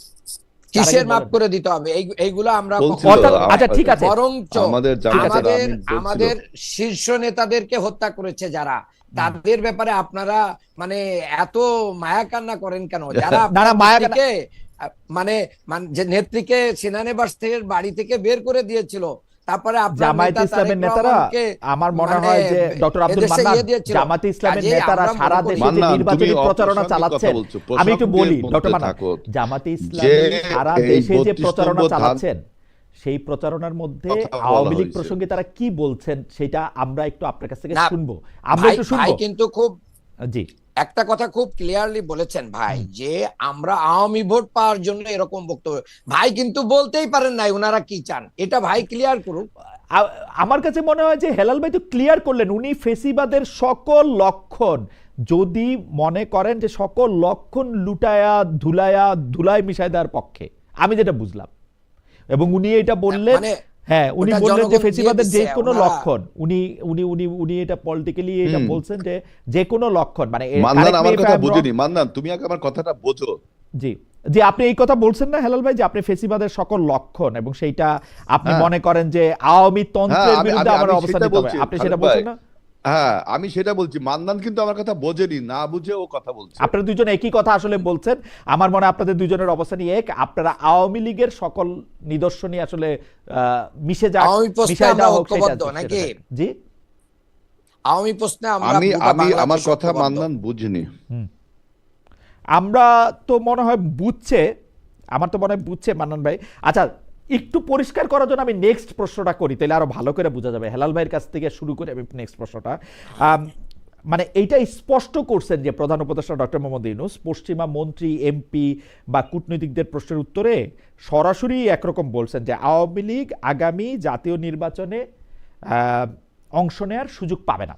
কিসের বলেন। মাফ করে দিতে হবে? এইগুলো আমরা বলছিল, আচ্ছা ঠিক আছে, বরঞ্চ আমাদের জামাতের আমাদের আমির বলছিল। আমাদের শীর্ষ নেতাদেরকে হত্যা করেছে যারা, তাদের ব্যাপারে আপনারা মানে এত মায়া কান্না করেন কেন? যারা না, না, মায়া কান্না- নেত্রীকে, মানে যে নেত্রীকে সেনানিবাস থেকে বাড়ি থেকে বের করে দিয়েছিল, তারপরে আপনার জামায়াত নেতা ইসলামের তারেক নেতারা, রহমানকে আমার মনে মানে হয় যে ডক্টর আব্দুল এদেশে মান্নান, ইয়ে দিয়েছিল। জামায়াত ইসলামের কাজেই নেতারা আমরা সারা মনে করি- দেশে যে মান্নান, নির্বাচনী তুমি প্রচারণা অপ্রাসঙ্গিক চালাচ্ছেন, কথা বলছো, আমি একটু বলি প্রসঙ্গে ডক্টর বলতে মান্নান, থাকো। জামায়াত ইসলামী সারা এই দেশে যে 32 প্রচারণা নম্বর ধান- চালাচ্ছেন সেই প্রচারণার মধ্যে কথা বলা আওয়ামী লীগ হয়েছে। প্রসঙ্গে তারা কি বলছেন সেটা আমরা একটু আপনার কাছ থেকে না, শুনবো, আমরা ভাই একটু ভাই শুনবো। কিন্তু খুব জি একটা কথা খুব ক্লিয়ারলি বলেছেন ভাই, যে আমরা আওয়ামী ভোট পাওয়ার জন্য এরকম বক্তব্য, ভাই কিন্তু বলতেই পারেন নাই ওনারা কি চান, এটা ভাই ক্লিয়ার করুক। আমার কাছে মনে হয় যে হেলাল ভাই তো ক্লিয়ার করলেন, উনি ফেসিবাদের সকল লক্ষণ, যদি মনে করেন যে সকল লক্ষণ লুটায়া ধুলায় মিশায় দেওয়ার পক্ষে, আমি যেটা বুঝলাম, এবং উনি এটা বললেন, মানে হ্যাঁ উনি ওটা বললেন যে জনগণ ফেসিবাদের দিয়ে যে দিছে, কোনো ওনারা- লক্ষণ, উনি উনি উনি উনি এটা পলিটিক্যালি এটা বলছেন যে কোনো লক্ষণ, মানে মান্নান correct me আমার if কথা I am wrong. বুঝিনি। মান্নান, তুমি আগে আমার কথাটা বোঝো। জি জি, আপনি এই কথা বলছেন না হেলাল ভাই, যে আপনি ফেসিবাদের সকল লক্ষণ এবং সেইটা আপনি হ্যাঁ। মনে করেন যে আওয়ামী তন্ত্রের হ্যাঁ, বিরুদ্ধে আমি আমার অবস্থান সেটা নিতে হবে, বলছি, আপনি সেটা খালেদ বলছেন ভাই। না? হ্যাঁ, আমি সেটা বলছি। মান্নান কিন্তু আমার কথা বোঝেনি, না বুঝে ও কথা বলছে। আপনারা দুজন একই কথা আসলে বলছেন। আমার মনে হয় আপনাদের দুজনের অবস্থানই এক, আপনারা আওয়ামী লীগের সকল নিদর্শনই আসলে মিশে যাক, আওয়ামী প্রশ্নে মিশায় আমরা দেওয়া হোক সেটা ঐক্যবদ্ধ নাকি? জি আওয়ামী প্রশ্নে আমরা আমি গোটা আমি আমার বাংলাদেশ কথা ঐক্যবদ্ধ। মান্নান বুঝিনি। আমরা তো মনে হয় বুঝছে, আমার তো মনে হয় বুঝছে মান্নান ভাই। আচ্ছা, একটু পরিষ্কার করার জন্য আমি নেক্সট প্রশ্নটা করি, তাহলে আরো ভালো করে বোঝা যাবে। হেলাল ভাইয়ের কাছ থেকে শুরু করে আমি নেক্সট প্রশ্নটা, মানে এইটা স্পষ্ট করছেন যে প্রধান উপদেষ্টা ডক্টর মোহাম্মদ ইউনূস পশ্চিমা মন্ত্রী, এমপি বা কূটনীতিকদের প্রশ্নের উত্তরে সরাসরি একরকম বলছেন যে আওয়ামী লীগ আগামী জাতীয় নির্বাচনে অংশ নেওয়ার সুযোগ পাবে না।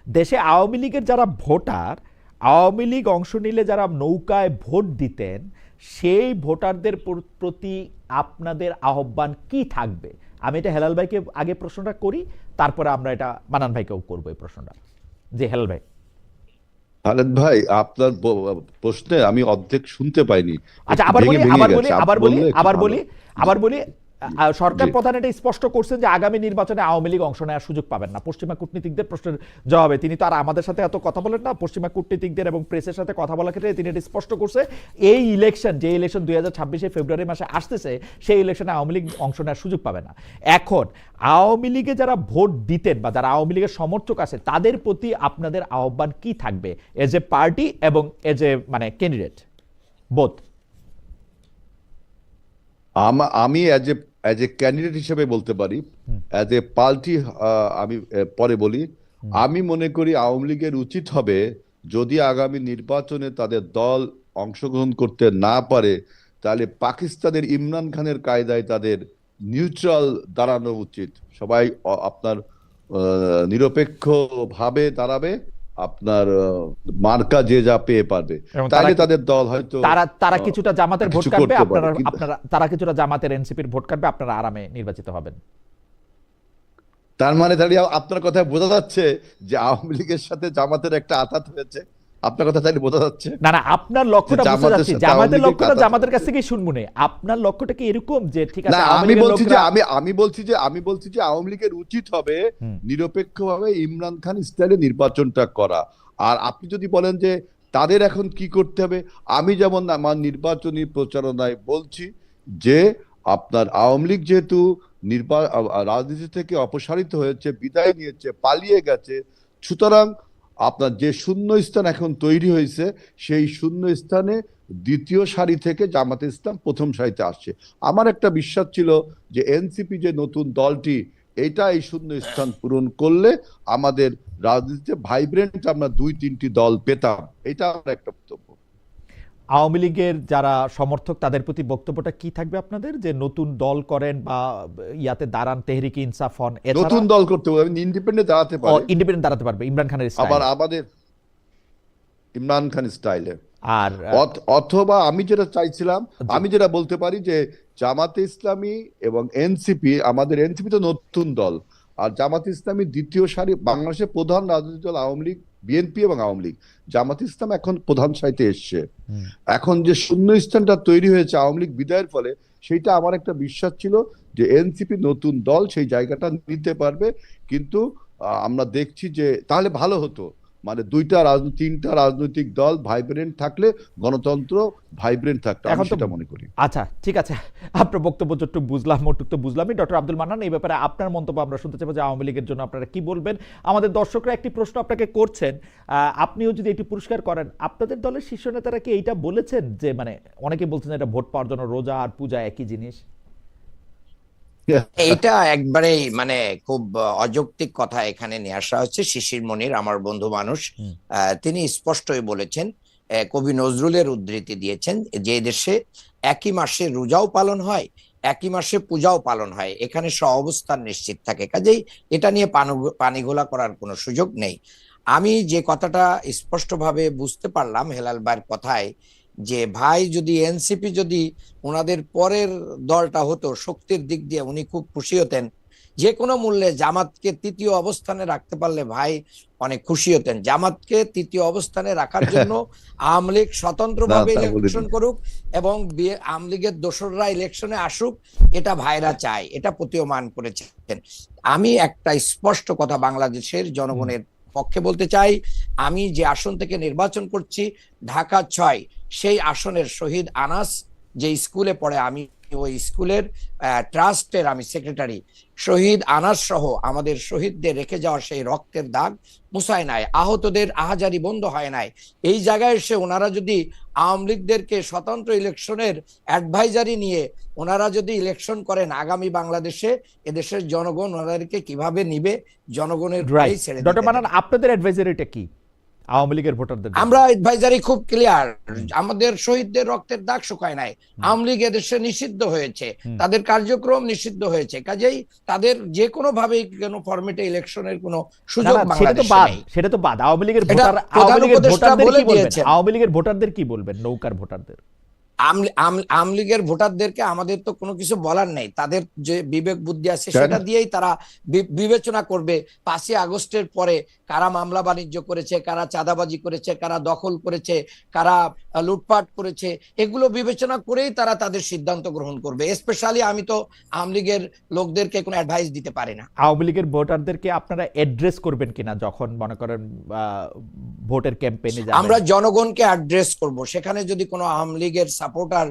দেশে আওয়ামী লীগের যারা ভোটার, আওয়ামী লীগ অংশ নিলে যারা নৌকায় ভোট দিতেন, সেই ভোটারদের প্রতি আপনাদের আহ্বান কি থাকবে? আমি এটা হেলাল ভাইকে আগে প্রশ্নটা করি, তারপরে আমরা এটা মানান ভাইকেও করবো এই প্রশ্নটা। জি হেলাল ভাই। খালেদ ভাই, আপনার প্রশ্নে আমি অর্ধেক শুনতে পাইনি। আচ্ছা, একটু ভেঙে ভেঙে গেছে। আপনি বললে একটু ভালো। বলি সরকার জি। প্রধান এটা স্পষ্ট করছেন যে আগামী নির্বাচনে আওয়ামী লীগ অংশ নেওয়ার সুযোগ পাবেন না। পশ্চিমা কূটনীতিকদের প্রশ্নের জবাবে তিনি তো আর আমাদের সাথে এত কথা বলেন না, পশ্চিমা কূটনীতিকদের এবং প্রেসের সাথে কথা বলার ক্ষেত্রে তিনি এটা স্পষ্ট করছে, এই ইলেকশন, যে ইলেকশন 2026 ফেব্রুয়ারি মাসে আসতেছে, সেই ইলেকশনে আওয়ামী লীগ অংশ নেওয়ার সুযোগ পাবে না। এখন আওয়ামী লীগে যারা ভোট দিতেন বা যারা আওয়ামী লীগের সমর্থক আছে, তাদের প্রতি আপনাদের আহ্বান কি থাকবে এজ এ পার্টি এবং এজ এ মানে ক্যান্ডিডেট বোথ? আমি অ্যাজ এ ক্যান্ডিডেট হিসেবে বলতে পারি, অ্যাজ এ পার্টি আমি পরে বলি। আমি মনে করি আওয়ামী লীগের উচিত হবে, যদি আগামী নির্বাচনে তাদের দল অংশগ্রহণ করতে না পারে, তাহলে পাকিস্তানের ইমরান খানের কায়দায় তাদের নিউট্রাল দাঁড়ানো উচিত। সবাই আপনার নিরপেক্ষ ভাবে দাঁড়াবে, আপনার মার্কা যে যা পেয়ে পারবে, এবং তাইলে তাদের দল হয়তো তারা তারা কিছুটা জামাতের ভোট কিছু কাটবে, করতে পারে। আপনারা তারা কিছুটা জামাতের এনসিপির ভোট কাটবে, আপনারা আরামে নির্বাচিত হবেন। তার মানে দাঁড়িয়ে আপনার কথায় বোঝা যাচ্ছে যে আওয়ামী লীগের সাথে জামাতের একটা আঘাত হয়েছে। আপনার কথা তাইলে বোঝা যাচ্ছে না না, আপনার লক্ষ্যটা বুঝতে জামাতের যাচ্ছি, সাথে আওয়ামী জামাতের লীগের লক্ষ্যটা কাঁথা জামাতের কাছ হয়েছে। থেকেই শুনবো না। আপনার লক্ষ্যটা কি এরকম যে ঠিক না, আছে আওয়ামী আমি লীগের বলছি যে লোকরা আমি বলছি যে আওয়ামী লীগের উচিত হবে হুম। নিরপেক্ষভাবে ইমরান খান স্টাইলে নির্বাচনটা করা। আর আপনি যদি বলেন যে তাদের এখন কি করতে হবে, আমি যেমন আমার নির্বাচনী প্রচারণায় বলছি যে আপনার আওয়ামী লীগ যেহেতু রাজনীতি থেকে অপসারিত হয়েছে, বিদায় নিয়েছে, পালিয়ে গেছে, সুতরাং আপনার যে শূন্য স্থান এখন তৈরি হয়েছে, সেই শূন্য স্থানে দ্বিতীয় সারি থেকে জামাতে ইসলাম প্রথম সারিতে আসছে। আমার একটা বিশ্বাস ছিল যে এনসিপি যে নতুন দলটি, এটা এই শূন্য স্থান পূরণ করলে আমাদের রাজনীতিতে ভাইব্রেন্ট আমরা 2-3টি দল পেতাম। এটা আমার একটা বক্তব্য। আওয়ামী লীগের যারা সমর্থক তাদের প্রতি বক্তব্যটা কি থাকবে আপনাদের, যে নতুন দল করেন বা ইয়াতে দাঁড়ান, তেহরিকে ইনসাফ হন, এছাড়া নতুন দল করতে হবে, ইন্ডিপেন্ডেন্ট দাঁড়াতে পারে, ইন্ডিপেন্ডেন্ট দাঁড়াতে পারবে ইমরান খানের আবার স্টাইলে। আমাদের ইমরান খান স্টাইলে। আর অথবা আমি যেটা চাইছিলাম, আমি যেটা বলতে পারি যে জামাতে ইসলামী এবং এনসিপি, আমাদের এনসিপি তো নতুন দল, আর জামাতে ইসলামী দ্বিতীয় সারি। বাংলাদেশের প্রধান রাজনৈতিক দল আওয়ামী লীগ, বিএনপি এবং আওয়ামী লীগ, জামাতে ইসলাম এখন প্রধান সারিতে এসছে। এখন যে শূন্য স্থানটা তৈরি হয়েছে আওয়ামী লীগ বিদায়ের ফলে, সেইটা আমার একটা বিশ্বাস ছিল যে এনসিপি নতুন দল সেই জায়গাটা নিতে পারবে। কিন্তু আমরা দেখছি যে তাহলে ভালো হতো, মানে তিনটা রাজনৈতিক দল ভাইব্রেন্ট থাকলে গণতন্ত্র ভাইব্রেন্ট থাকতো, আমি এখন তো সেটা মনে করি। আচ্ছা ঠিক আছে, আপনার বক্তব্য যতটুকু বুঝলাম মোটুক তো বুঝলামই। ডক্টর আব্দুল মান্নান, এই ব্যাপারে আপনার মন্তব্য আমরা শুনতে চাইবো যে আওয়ামী লীগের জন্য আপনারা কি বলবেন। আমাদের দর্শকরা একটি প্রশ্ন আপনাকে করছেন, আপনিও যদি এটি পুরস্কার করেন, আপনাদের দলের শীর্ষ নেতারা কি এইটা বলেছেন যে, মানে অনেকে বলছেন এটা ভোট পাওয়ার জন্য রোজা আর পূজা একই জিনিস? এইটা একবারেই মানে খুব অযৌক্তিক কথা এখানে নিয়ে আসা হচ্ছে। শিশির মনির আমার বন্ধু মানুষ, তিনি স্পষ্টই বলেছেন, কবি নজরুলের উদ্ধৃতি দিয়েছেন, যে দেশে একই মাসে রোজাও পালন হয়, একই মাসে পূজাও পালন হয়, এখানে অবস্থান নিশ্চিত থাকে, কাজেই এটা নিয়ে পানিঘোলা করার কোনো সুযোগ নেই। আমি যে কথাটা স্পষ্টভাবে বুঝতে পারলাম হেলাল ভাইয়ের কথায়, যে ভাই যদি এনসিপি যদি ওনাদের পরের দলটা হতো, শক্তির দিক দিয়ে উনি খুব খুশি হতেন। যে কোনো মূল্যে জামাতকে তৃতীয় অবস্থানে রাখতে পারলে ভাই অনেক খুশি হতেন। জামাতকে তৃতীয় অবস্থানে রাখার জন্য আওয়ামী লীগ স্বতন্ত্রভাবে ইলেকশন করুক এবং আওয়ামী লীগের দোসররা ইলেকশনে আসুক, এটা ভাইরা চায়, এটা প্রতীয়মান করেছেন। আমি একটা স্পষ্ট কথা বাংলাদেশের জনগণের পক্ষে বলতে চাই, আমি যে আসন থেকে নির্বাচন করছি ঢাকা 6, সেই আসনের শহীদ আনাস যে স্কুলে পড়ে, আমি ওই স্কুলের ট্রাস্টের আমি সেক্রেটারি। শহীদ আনাস সহ আমাদের শহীদদের রেখে যাওয়া সেই রক্তের দাগ মুছায় নাই, আহতদের আহাজারি বন্ধ হয় নাই। এই জায়গায় এসে ওনারা যদি আওয়ামী লীগদেরকে স্বতন্ত্র ইলেকশনের অ্যাডভাইজারি নিয়ে ওনারা যদি ইলেকশন করেন, আগামী বাংলাদেশে এদেশের জনগণ ওনাদেরকে কিভাবে নিবে, জনগণের রাইট। ডক্টর মান্নান, আপনাদের অ্যাডভাইজারিটা কি আওয়ামী লীগের ভোটারদের? আমরা অ্যাডভাইজারি খুব ক্লিয়ার, আমাদের শহীদদের রক্তের দাগ শুকায় নাই, আওয়ামী লীগ এদেশে নিষিদ্ধ হয়েছে, তাদের কার্যক্রম নিষিদ্ধ হয়েছে, কাজেই তাদের যে কোনো ভাবে কোনো ফরম্যাটে ইলেকশনের কোনো সুযোগ বাংলাদেশে নেই। সেটা তো বাদ। আওয়ামী লীগের ভোটারদের কি বলবেন, নৌকার ভোটারদের? আওয়ামী লীগের ভোটারদেরকে আমাদের তো কোনো কিছু বলার নেই, তাদের যে বিবেক বুদ্ধি আছে সেটা দিয়েই তারা বিবেচনা করবে 5ই আগস্টের পরে কারা মামলা বাণিজ্য করেছে, কারা চাঁদাবাজি করেছে, কারা দখল করেছে, কারা লুটপাট করেছে, এগুলো বিবেচনা করেই তারা তাদের সিদ্ধান্ত গ্রহণ করবে। স্পেশালি আমি তো আওয়ামী লীগের লোকদেরকে কোনো অ্যাডভাইস দিতে পারি না। আওয়ামী লীগের ভোটারদেরকে আপনারা অ্যাড্রেস করবেন কিনা যখন মনে করেন ভোটের ক্যাম্পেইনে যাবেন? আমরা জনগণকে অ্যাড্রেস করব, সেখানে যদি কোনো আওয়ামী লীগের সাপোর্টার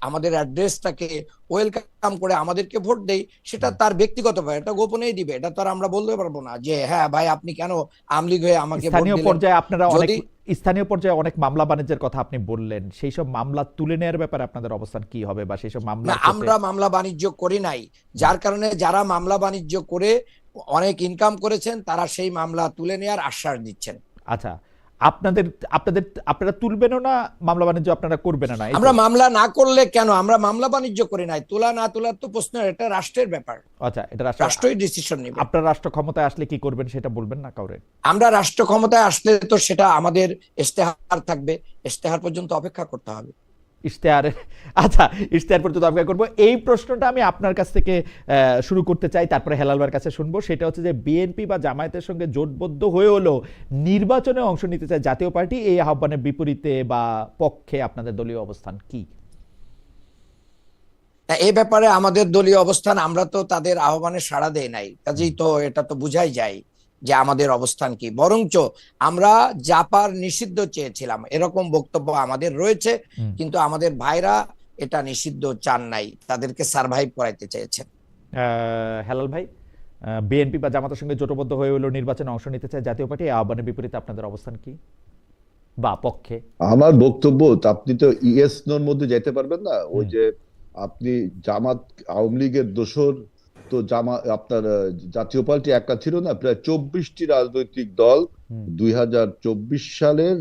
আমাদের অ্যাড্রেসটাকে ওয়েলকাম করে আমাদেরকে ভোট দেয়, সেটা তার ব্যক্তিগত ব্যাপার, এটা গোপনেই দিবে, এটা তো আর আমরা বলতে পারবো না যে হ্যাঁ ভাই আপনি কেন আওয়ামী লীগ হয়ে আমাকে ভোট দিলেন। স্থানীয় পর্যায়ে অনেক মামলা বাণিজ্যের কথা আপনি বললেন, সেই সব মামলা তুলে নেওয়ার ব্যাপারে আপনাদের অবস্থান কি হবে, বা সেই সব মামলা? আমরা মামলা বাণিজ্য করি নাই, যার কারণে যারা মামলা বাণিজ্য করে অনেক ইনকাম করেছেন তারা সেই মামলা তুলে নেওয়ার আশ্বাস দিচ্ছেন। আচ্ছা, আপনাদের আপনাদের আপনারা তুলবেনও না, মামলা বাণিজ্য আপনারা করবেন না, এই তো? আমরা মামলা না করলে কেন, আমরা মামলা বাণিজ্য করি নাই, তোলা না তোলার তো প্রশ্ন, এটা রাষ্ট্রের ব্যাপার, আচ্ছা, এটা রাষ্ট্রই ডিসিশন নেবে। আপনার রাষ্ট্র ক্ষমতায় আসলে কি করবেন সেটা বলবেন না কাউরে? আমরা রাষ্ট্র ক্ষমতায় আসলে তো সেটা আমাদের ইশতেহার থাকবে, ইশতেহার পর্যন্ত অপেক্ষা করতে হবে। ইশতেহারে, আচ্ছা, ইশতেহার পর্যন্ত অপেক্ষা করবো। এই প্রশ্নটা আমি আপনার কাছ থেকে শুরু করতে চাই, তারপরে হেলাল ভাইয়ের কাছে শুনবো। সেটা হচ্ছে যে বিএনপি বা জামায়াতের সঙ্গে জোটবদ্ধ হয়ে হলো নির্বাচনে অংশ নিতে চায় জাতীয় পার্টি, এই আহ্বানের বিপরীতে বা পক্ষে আপনাদের দলীয় অবস্থান কি? এই ব্যাপারে আমাদের দলীয় অবস্থান, আমরা তো তাদের আহ্বানে সাড়া দেই নাই, কাজেই তো এটা তো বুঝাই যায় যে আমাদের অবস্থান কি। বরঞ্চ আমরা জাপার নিষিদ্ধ চেয়েছিলাম, এরকম বক্তব্য আমাদের রয়েছে, কিন্তু আমাদের ভাইরা এটা নিষিদ্ধ চান নাই, তাদেরকে সারভাইভ করাইতে চেয়েছেন। হেলাল ভাই, বিএনপি বা জামাতের সঙ্গে জোটবদ্ধ হয়ে হলো নির্বাচনে অংশ নিতে চায় জাতীয় পার্টি, এই আহ্বানের বিপরীতে আপনাদের অবস্থান কি বা পক্ষে? আমার বক্তব্য, আপনি তো ইয়েস নোর মধ্যে যেতে পারবেন না। ওই যে আপনি জামাত আওয়ামী লীগের দোসর, তো আপনার জাতীয় পার্টি একা ছিল না, প্রায় 24টি রাজনৈতিক দল 2024 সালের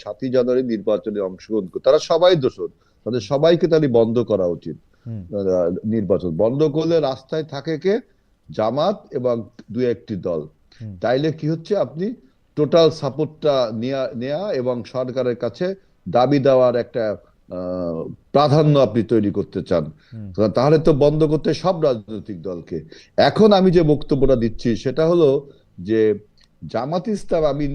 7ই জানুয়ারি নির্বাচনে অংশগ্রহণ করে, তারা সবাই দোসর, তাদের সবাইকে তাহলে বন্ধ করা উচিত। নির্বাচন বন্ধ করলে রাস্তায় থাকে কে? জামাত এবং 2-1টি দল। তাইলে কি হচ্ছে, আপনি টোটাল সাপোর্টটা নেয়া এবং সরকারের কাছে দাবি দেওয়ার একটা প্রাধান্য আপনি তৈরি করতে চান, তাহলে তো বন্ধ করতে সব রাজনৈতিক দলকে। এখন আমি যে বক্তব্যটা দিচ্ছি সেটা হলো যে জামাত ইসলাম, আমি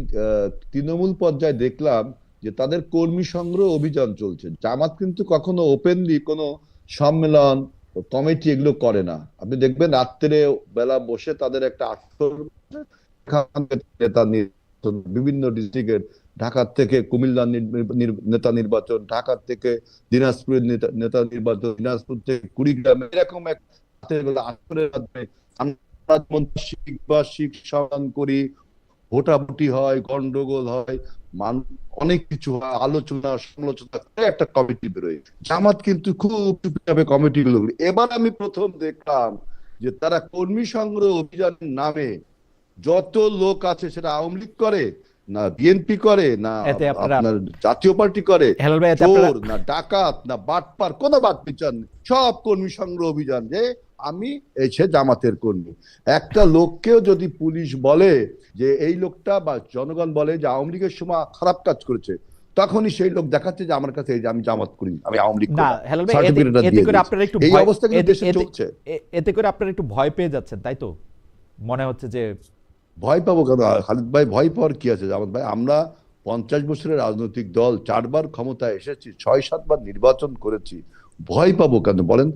তৃণমূল পর্যায়ে দেখলাম যে তাদের কর্মী সংগ্রহ অভিযান চলছে। জামাত কিন্তু কখনো ওপেনলি কোনো সম্মেলন, কমিটি এগুলো করে না। আপনি দেখবেন রাত্রে বেলা বসে তাদের একটা আসর, নেতা নির্বাচন বিভিন্ন ডিস্ট্রিক্টের, ঢাকা থেকে কুমিল্লার নেতা নির্বাচন, ঢাকা থেকে দিনাজপুরের নেতা নির্বাচন, দিনাজপুর থেকে কুড়িগ্রাম, এরকম এক আসরের মাধ্যমে আমরা বার্ষিক সমাধান করি, ভোটাভুটি হয়, গন্ডগোল হয়, অনেক কিছু হয়, আলোচনা সমালোচনা করে একটা কমিটি বেরোয়। জামাত কিন্তু খুব চুপচাপে কমিটি গুলো। এবার আমি প্রথম দেখলাম যে তারা কর্মী সংগ্রহ অভিযানের নামে যত লোক আছে, সেটা আওয়ামী লীগ করে না বিএনপি করে না আপনার জাতীয় পার্টি করে, চোর না ডাকাত না বাটপার, কোনো বাট বিচার নেই, সব কর্মী সংগ্রহ অভিযান। যে আমি এসে জামাতের কর্মী, একটা লোককেও যদি পুলিশ বলে যে এই লোকটা, বা জনগণ বলে যে আওয়ামী লীগের সময় খারাপ কাজ করেছে, তখনই সেই লোক দেখাচ্ছে যে আমার কাছে এই যে আমি জামাত করি, আমি আওয়ামী লীগ না। হেলাল ভাই, এতে করে আপনারা একটু এই অবস্থা কিন্তু দেশে চলছে। এতে করে আপনারা একটু ভয় পেয়ে যাচ্ছেন, তাই তো মনে হচ্ছে? যে ভয় পাবো কেন খালিদ ভাই? ভয় পাওয়ার কি আছে জামাত ভাই? আমরা 50 বছরের রাজনৈতিক দল, 4বার ক্ষমতায় এসেছি, 6-7 বার নির্বাচন করেছি, ভয় পাবো কেন বলেন?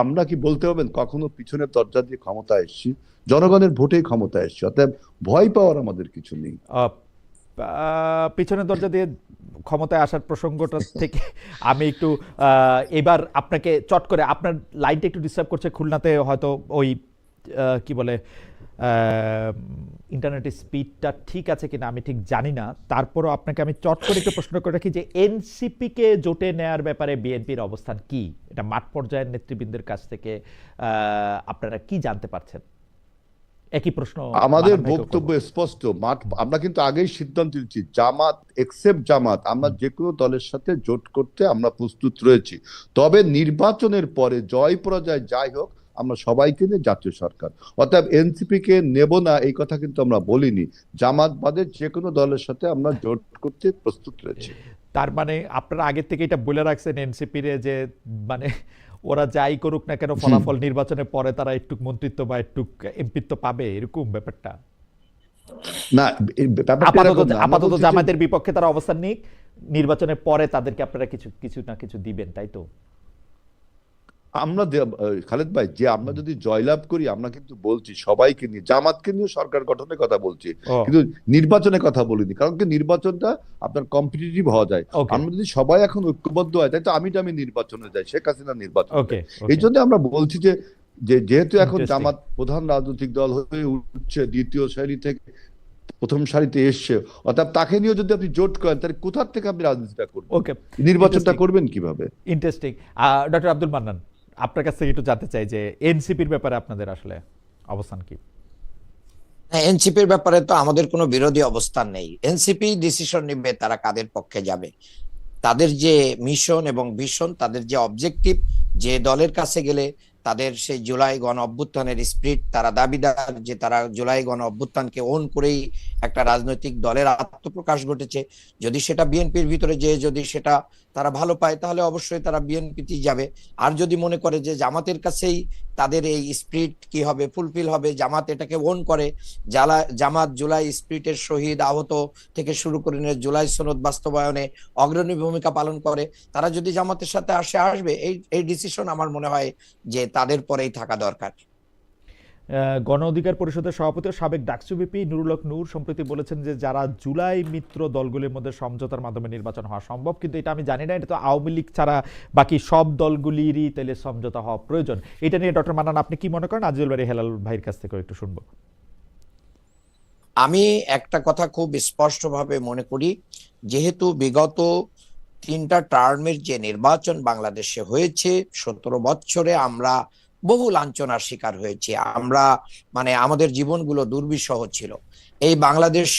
আমরা কি বলতে পারবেন কখনো পিছনের দরজা দিয়ে ক্ষমতায় এসেছি? জনগণের ভোটেই ক্ষমতায় এসেছি, অতএব ভয় পাওয়ার আমাদের কিছু নেই। পিছনের দরজা দিয়ে ক্ষমতায় আসার প্রসঙ্গটা থেকে আমি একটু এবার আপনাকে চট করে, আপনার লাইনটা একটু ডিস্টার্ব করছে, খুলনাতে হয়তো ওই কি বলে ইন্টারনেটের স্পিডটা ঠিক আছে কিনা আমি ঠিক জানি না, তারপরও আপনাকে আমি চট করে একটু প্রশ্ন করে রাখি যে এনসিপিকে জোটে নেয়ার ব্যাপারে বিএনপির অবস্থান কি? এটা মাঠ পর্যায়ের নেতৃবৃন্দের কাছ থেকে আপনারা কি জানতে পারছেন? একই প্রশ্ন আমাদের বক্তব্য স্পষ্ট। আমরা কিন্তু আগেই সিদ্ধান্ত নিচ্ছি, জামাত এক্সেপ্ট জামাত, আমরা যে কোনো দলের সাথে জোট করতে আমরা প্রস্তুত রয়েছি। তবে নির্বাচনের পরে জয় পরাজয় যাই হোক, আমরা সবাইকে নিয়ে জাতীয় সরকার, অর্থাৎ এনসিপি কে নেব না এই কথা কিন্তু আমরা বলিনি। জামাত বাদে যে কোনো দলের সাথে আমরা জোট করতে প্রস্তুত রয়েছি। তার মানে আপনারা আগে থেকে এটা বলে রাখছেন এনসিপি রে যে মানে ওরা যাই করুক না কেন, ফলাফল নির্বাচনের পরে তারা একটু মন্ত্রিত্ব বা একটু এমপিত্ব পাবে, এরকম ব্যাপারটা না। আপাতত জামাতের বিপক্ষে তারা অবস্থান নিক, নির্বাচনের পরে তাদেরকে আপনারা কিছু না কিছু দিবেন, তাই তো? আমরা খালেদ ভাই, যে আমরা যদি জয়লাভ করি, আমরা কিন্তু বলছি সবাইকে নিয়ে, জামাতকে নিয়ে সরকার গঠনের কথা বলছি, কিন্তু নির্বাচনের কথা বলিনি, কারণ কি নির্বাচনটা আপনার কম্পিটিটিভ হওয়া যায়। আমরা যদি সবাই এখন ঐক্যবদ্ধ হয়, তাই তো আমি নির্বাচনে যাই, শেখ হাসিনা নির্বাচন। এই জন্য আমরা বলছি যে যেহেতু এখন জামাত প্রধান রাজনৈতিক দল হয়ে উঠছে, দ্বিতীয় সারি থেকে প্রথম সারিতে এসছে, অর্থাৎ তাকে নিয়ে যদি আপনি জোট করেন, তাহলে কোথা থেকে আপনি রাজনীতিটা করবেন, নির্বাচনটা করবেন কিভাবে? ইন্টারেস্টিং। ডক্টর আব্দুল মান্নান, আপনার কাছ থেকে একটু জানতে চাই যে এনসিপির ব্যাপারে আপনাদের আসলে অবস্থান কি? এনসিপির ব্যাপারে তো আমাদের কোনো বিরোধী অবস্থান নেই। এনসিপি ডিসিশন নেবে তারা কাদের পক্ষে যাবে। তাদের যে মিশন এবং ভিশন, তাদের যে অবজেক্টিভ, যে দলের কাছে গেলে তাদের সেই জুলাই গণ অভ্যুত্থানের স্পিরিট, তারা দাবিদার যে তারা জুলাই গণ অভ্যুত্থানকে ওন করেই একটা রাজনৈতিক দলের আত্মপ্রকাশ ঘটেছে। যদি সেটা বিএনপির ভিতরে যে যদি সেটা তারা ভালো পায় তাহলে অবশ্যই তারা বিএনপিতে যাবে। আর যদি মনে করে যে জামাতের কাছেই তাদের এই স্পিরিট কি হবে, ফুলফিল হবে, জামাত এটাকে ওন করে, জামাত জুলাই স্পিরিটের শহীদ আহত থেকে শুরু করে নিয়ে জুলাই সনদ বাস্তবায়নে অগ্রণী ভূমিকা পালন করে, তারা যদি জামাতের সাথে আসবে। এই ডিসিশন আমার মনে হয় যে তাদের পরেই থাকা দরকার। গণ অধিকার পরিষদের সভাপতি ও সাবেক ডাকসু ভিপি নুরুল হক নূর সম্প্রতি বলেছেন যে যারা জুলাই মিত্র দলগুলির মধ্যে সমঝোতার মাধ্যমে নির্বাচন হওয়া সম্ভব, কিন্তু এটা আমি জানি না, এটা তো আওয়ামী লীগ ছাড়া বাকি সব দলগুলিরই তাহলে সমঝোতা হওয়া প্রয়োজন। এটা নিয়ে ডক্টর মান্নান আপনি কি মনে করেন? আজিজুল বারী হেলাল ভাইয়ের কাছ থেকে একটু শুনবো। আমি একটা কথা খুব স্পষ্টভাবে মনে করি, যেহেতু বিগত 3টা টার্মের যে নির্বাচন বাংলাদেশে হয়েছে, 17 বছরে আমরা বহু লাঞ্ছনার শিকার হয়েছি। আমরা মানে আমাদের জীবনগুলো দুর্বিষহ ছিল। এই বাংলাদেশ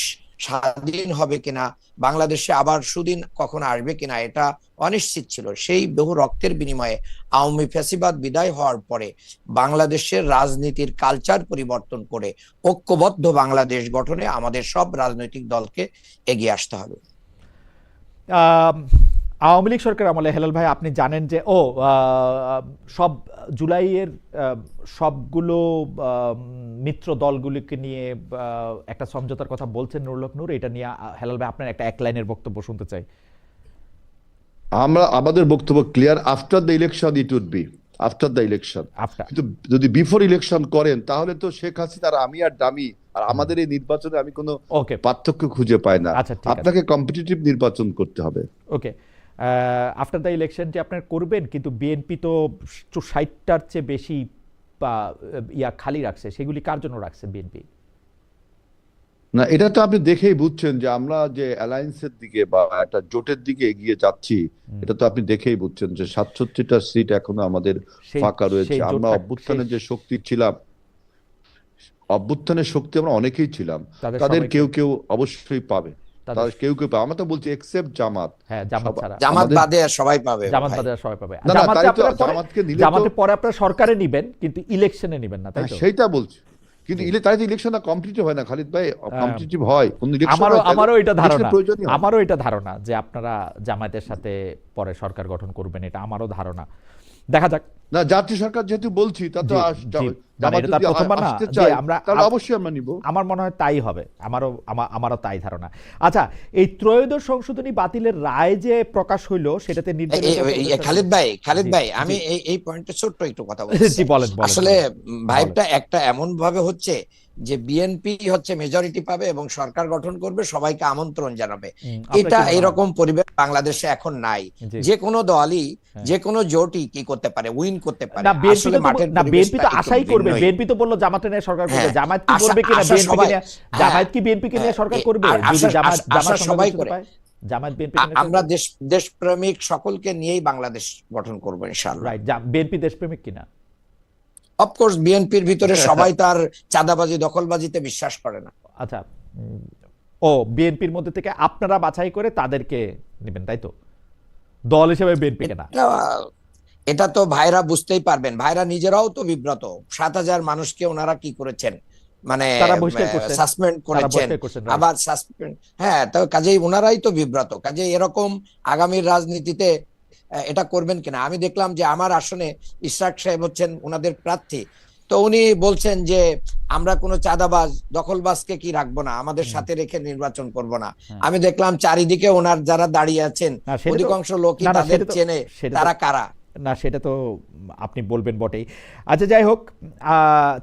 স্বাধীন হবে কিনা, বাংলাদেশে আবার সুদিন কখন আসবে কিনা, এটা অনিশ্চিত ছিল। সেই বহু রক্তের বিনিময়ে আওয়ামী ফ্যাসিবাদ বিদায় হওয়ার পরে বাংলাদেশের রাজনীতির কালচার পরিবর্তন করে ঐক্যবদ্ধ বাংলাদেশ গঠনে আমাদের সব রাজনৈতিক দলকে এগিয়ে আসতে হবে। আওয়ামী লীগ সরকার আমলে হেলাল ভাই আপনি জানেন যে সব জুলাইয়ের সবগুলো মিত্র দলগুলিকে নিয়ে একটা সমঝোতার কথা বলছেন নুরুল হক নূর। এটা নিয়ে হেলাল ভাই আপনার একটা এক লাইনের বক্তব্য শুনতে চাই। আমাদের বক্তব্য clear, after the election it would be, after the election. After কিন্তু যদি বিফোর ইলেকশন করেন তাহলে তো শেখ হাসিনার আমি আর ডামি আর আমাদের এই নির্বাচনে আমি কোনো ওকে, পার্থক্য খুঁজে পাই না। আচ্ছা ঠিক আছে, আপনাকে কম্পিটিটিভ নির্বাচন করতে হবে। ওকে। আফটার দ্য ইলেকশন যে আপনার করবেন, কিন্তু বিএনপি তো 60টার চেয়ে বেশি খালি রাখছে, সেগুলি কার জন্য রাখছে বিএনপি? না, এটা তো আপনি দেখেই বুঝছেন যে আমরা যে অ্যালায়েন্সের দিকে বা একটা জোটের দিকে এগিয়ে যাচ্ছি, এটা তো আপনি দেখেই বুঝছেন যে 67টা সিট এখনো আমাদের ফাঁকা রয়েছে। আমরা অভ্যুত্থানের যে শক্তি ছিলাম, অভ্যুত্থানের শক্তি আমরা অনেকেই ছিলাম, তাদের কেউ কেউ অবশ্যই পাবে, তাদের কেউ কেউ পাবে। আমরা তো বলছি এক্সেপ্ট জামাত। হ্যাঁ, জামাত ছাড়া জামাত বাদে সবাই পাবে, জামাত বাদে সবাই পাবে। না না, তাই তো জামাতকে নিলে তো জামাতে পরে আপনারা সরকারে নিবেন কিন্তু ইলেকশনে নিবেন না, তাই তো? সেইটা বলছি, কিন্তু তাই তো ইলেকশনটা কম্পিটিটিভ হয় না খালিদ ভাই, কম্পিটিটিভ হয় কোন ইলেকশন। আমারও এটা ধারণা যে আপনারা জামায়াতের সাথে পরে সরকার গঠন করবেন, এটা আমারও ধারণা। দেখা যাক। না, জাতীয় সরকার যেহেতু বলছি, তা তো অবশ্যই আমরা নিব। আমার মনে হয় তাই হবে, আমারও তাই ধারণা। আচ্ছা, এই ত্রয়োদশ সংশোধনী বাতিলের রায় যে প্রকাশ হইলো সেটাতে খালিদ ভাই আমি এই পয়েন্টে ছোট্ট একটু কথা বলছি। আসলে ভাইবটা একটা এমন ভাবে হচ্ছে যে বিএনপি হচ্ছে মেজরিটি পাবে এবং সরকার গঠন করবে, সবাইকে আমন্ত্রণ জানাবে। এটা এরকম পরিবেশ বাংলাদেশে এখন নাই। যে কোনো দলই যে কোনো জোটই কি করতে পারে, উইন করতে পারে। বিএনপি তো আশাই করবে, বিএনপি তো বললো জামাতে নিয়ে সরকার করবে। জামায়াত কি করবে কিনা, বিএনপি কে নিয়ে সরকার করবে যদি জামাত সবাই করে। জামায়াত বিএনপি, আমরা দেশপ্রেমিক সকলকে নিয়েই বাংলাদেশ গঠন করবো ইনশাআল্লাহ। রাইট, বিএনপি দেশপ্রেমিক কিনা? অফকোর্স বিএনপির ভিতরে সবাই তার চাঁদাবাজি দখলবাজিতে বিশ্বাস করে না। আচ্ছা, বিএনপির মধ্যে থেকে আপনারা বাছাই করে তাদেরকে নেবেন, তাই তো? দল হিসেবে বিএনপি কেনা, এটা তো ভাইরা বুঝতেই পারবেন। ভাইরা নিজেরাও তো বিব্রত। 7,000 মানুষকে ওনারা কি করেছেন, মানে সাসপেন্ড করেছেন, আবার সাসপেন্ড। হ্যাঁ, তো কাজেই ওনারাই তো বিব্রত। কাজেই এরকম আগামীর রাজনীতিতে এটা করবেন কিনা। আমি দেখলাম যে আমার আসনে ইশরাক সাহেব হচ্ছেন ওনাদের প্রার্থী, তো উনি বলছেন যে আমরা কোনো চাঁদাবাজ দখলবাজকে কি রাখবো না, আমাদের সাথে রেখে নির্বাচন করব না। আমি দেখলাম চারিদিকে ওনার যারা দাঁড়িয়ে আছেন অধিকাংশ লোকই তাদের চেনে, তারা কারা। না, সেটা তো আপনি বলবেন বটেই। আচ্ছা, যাই হোক,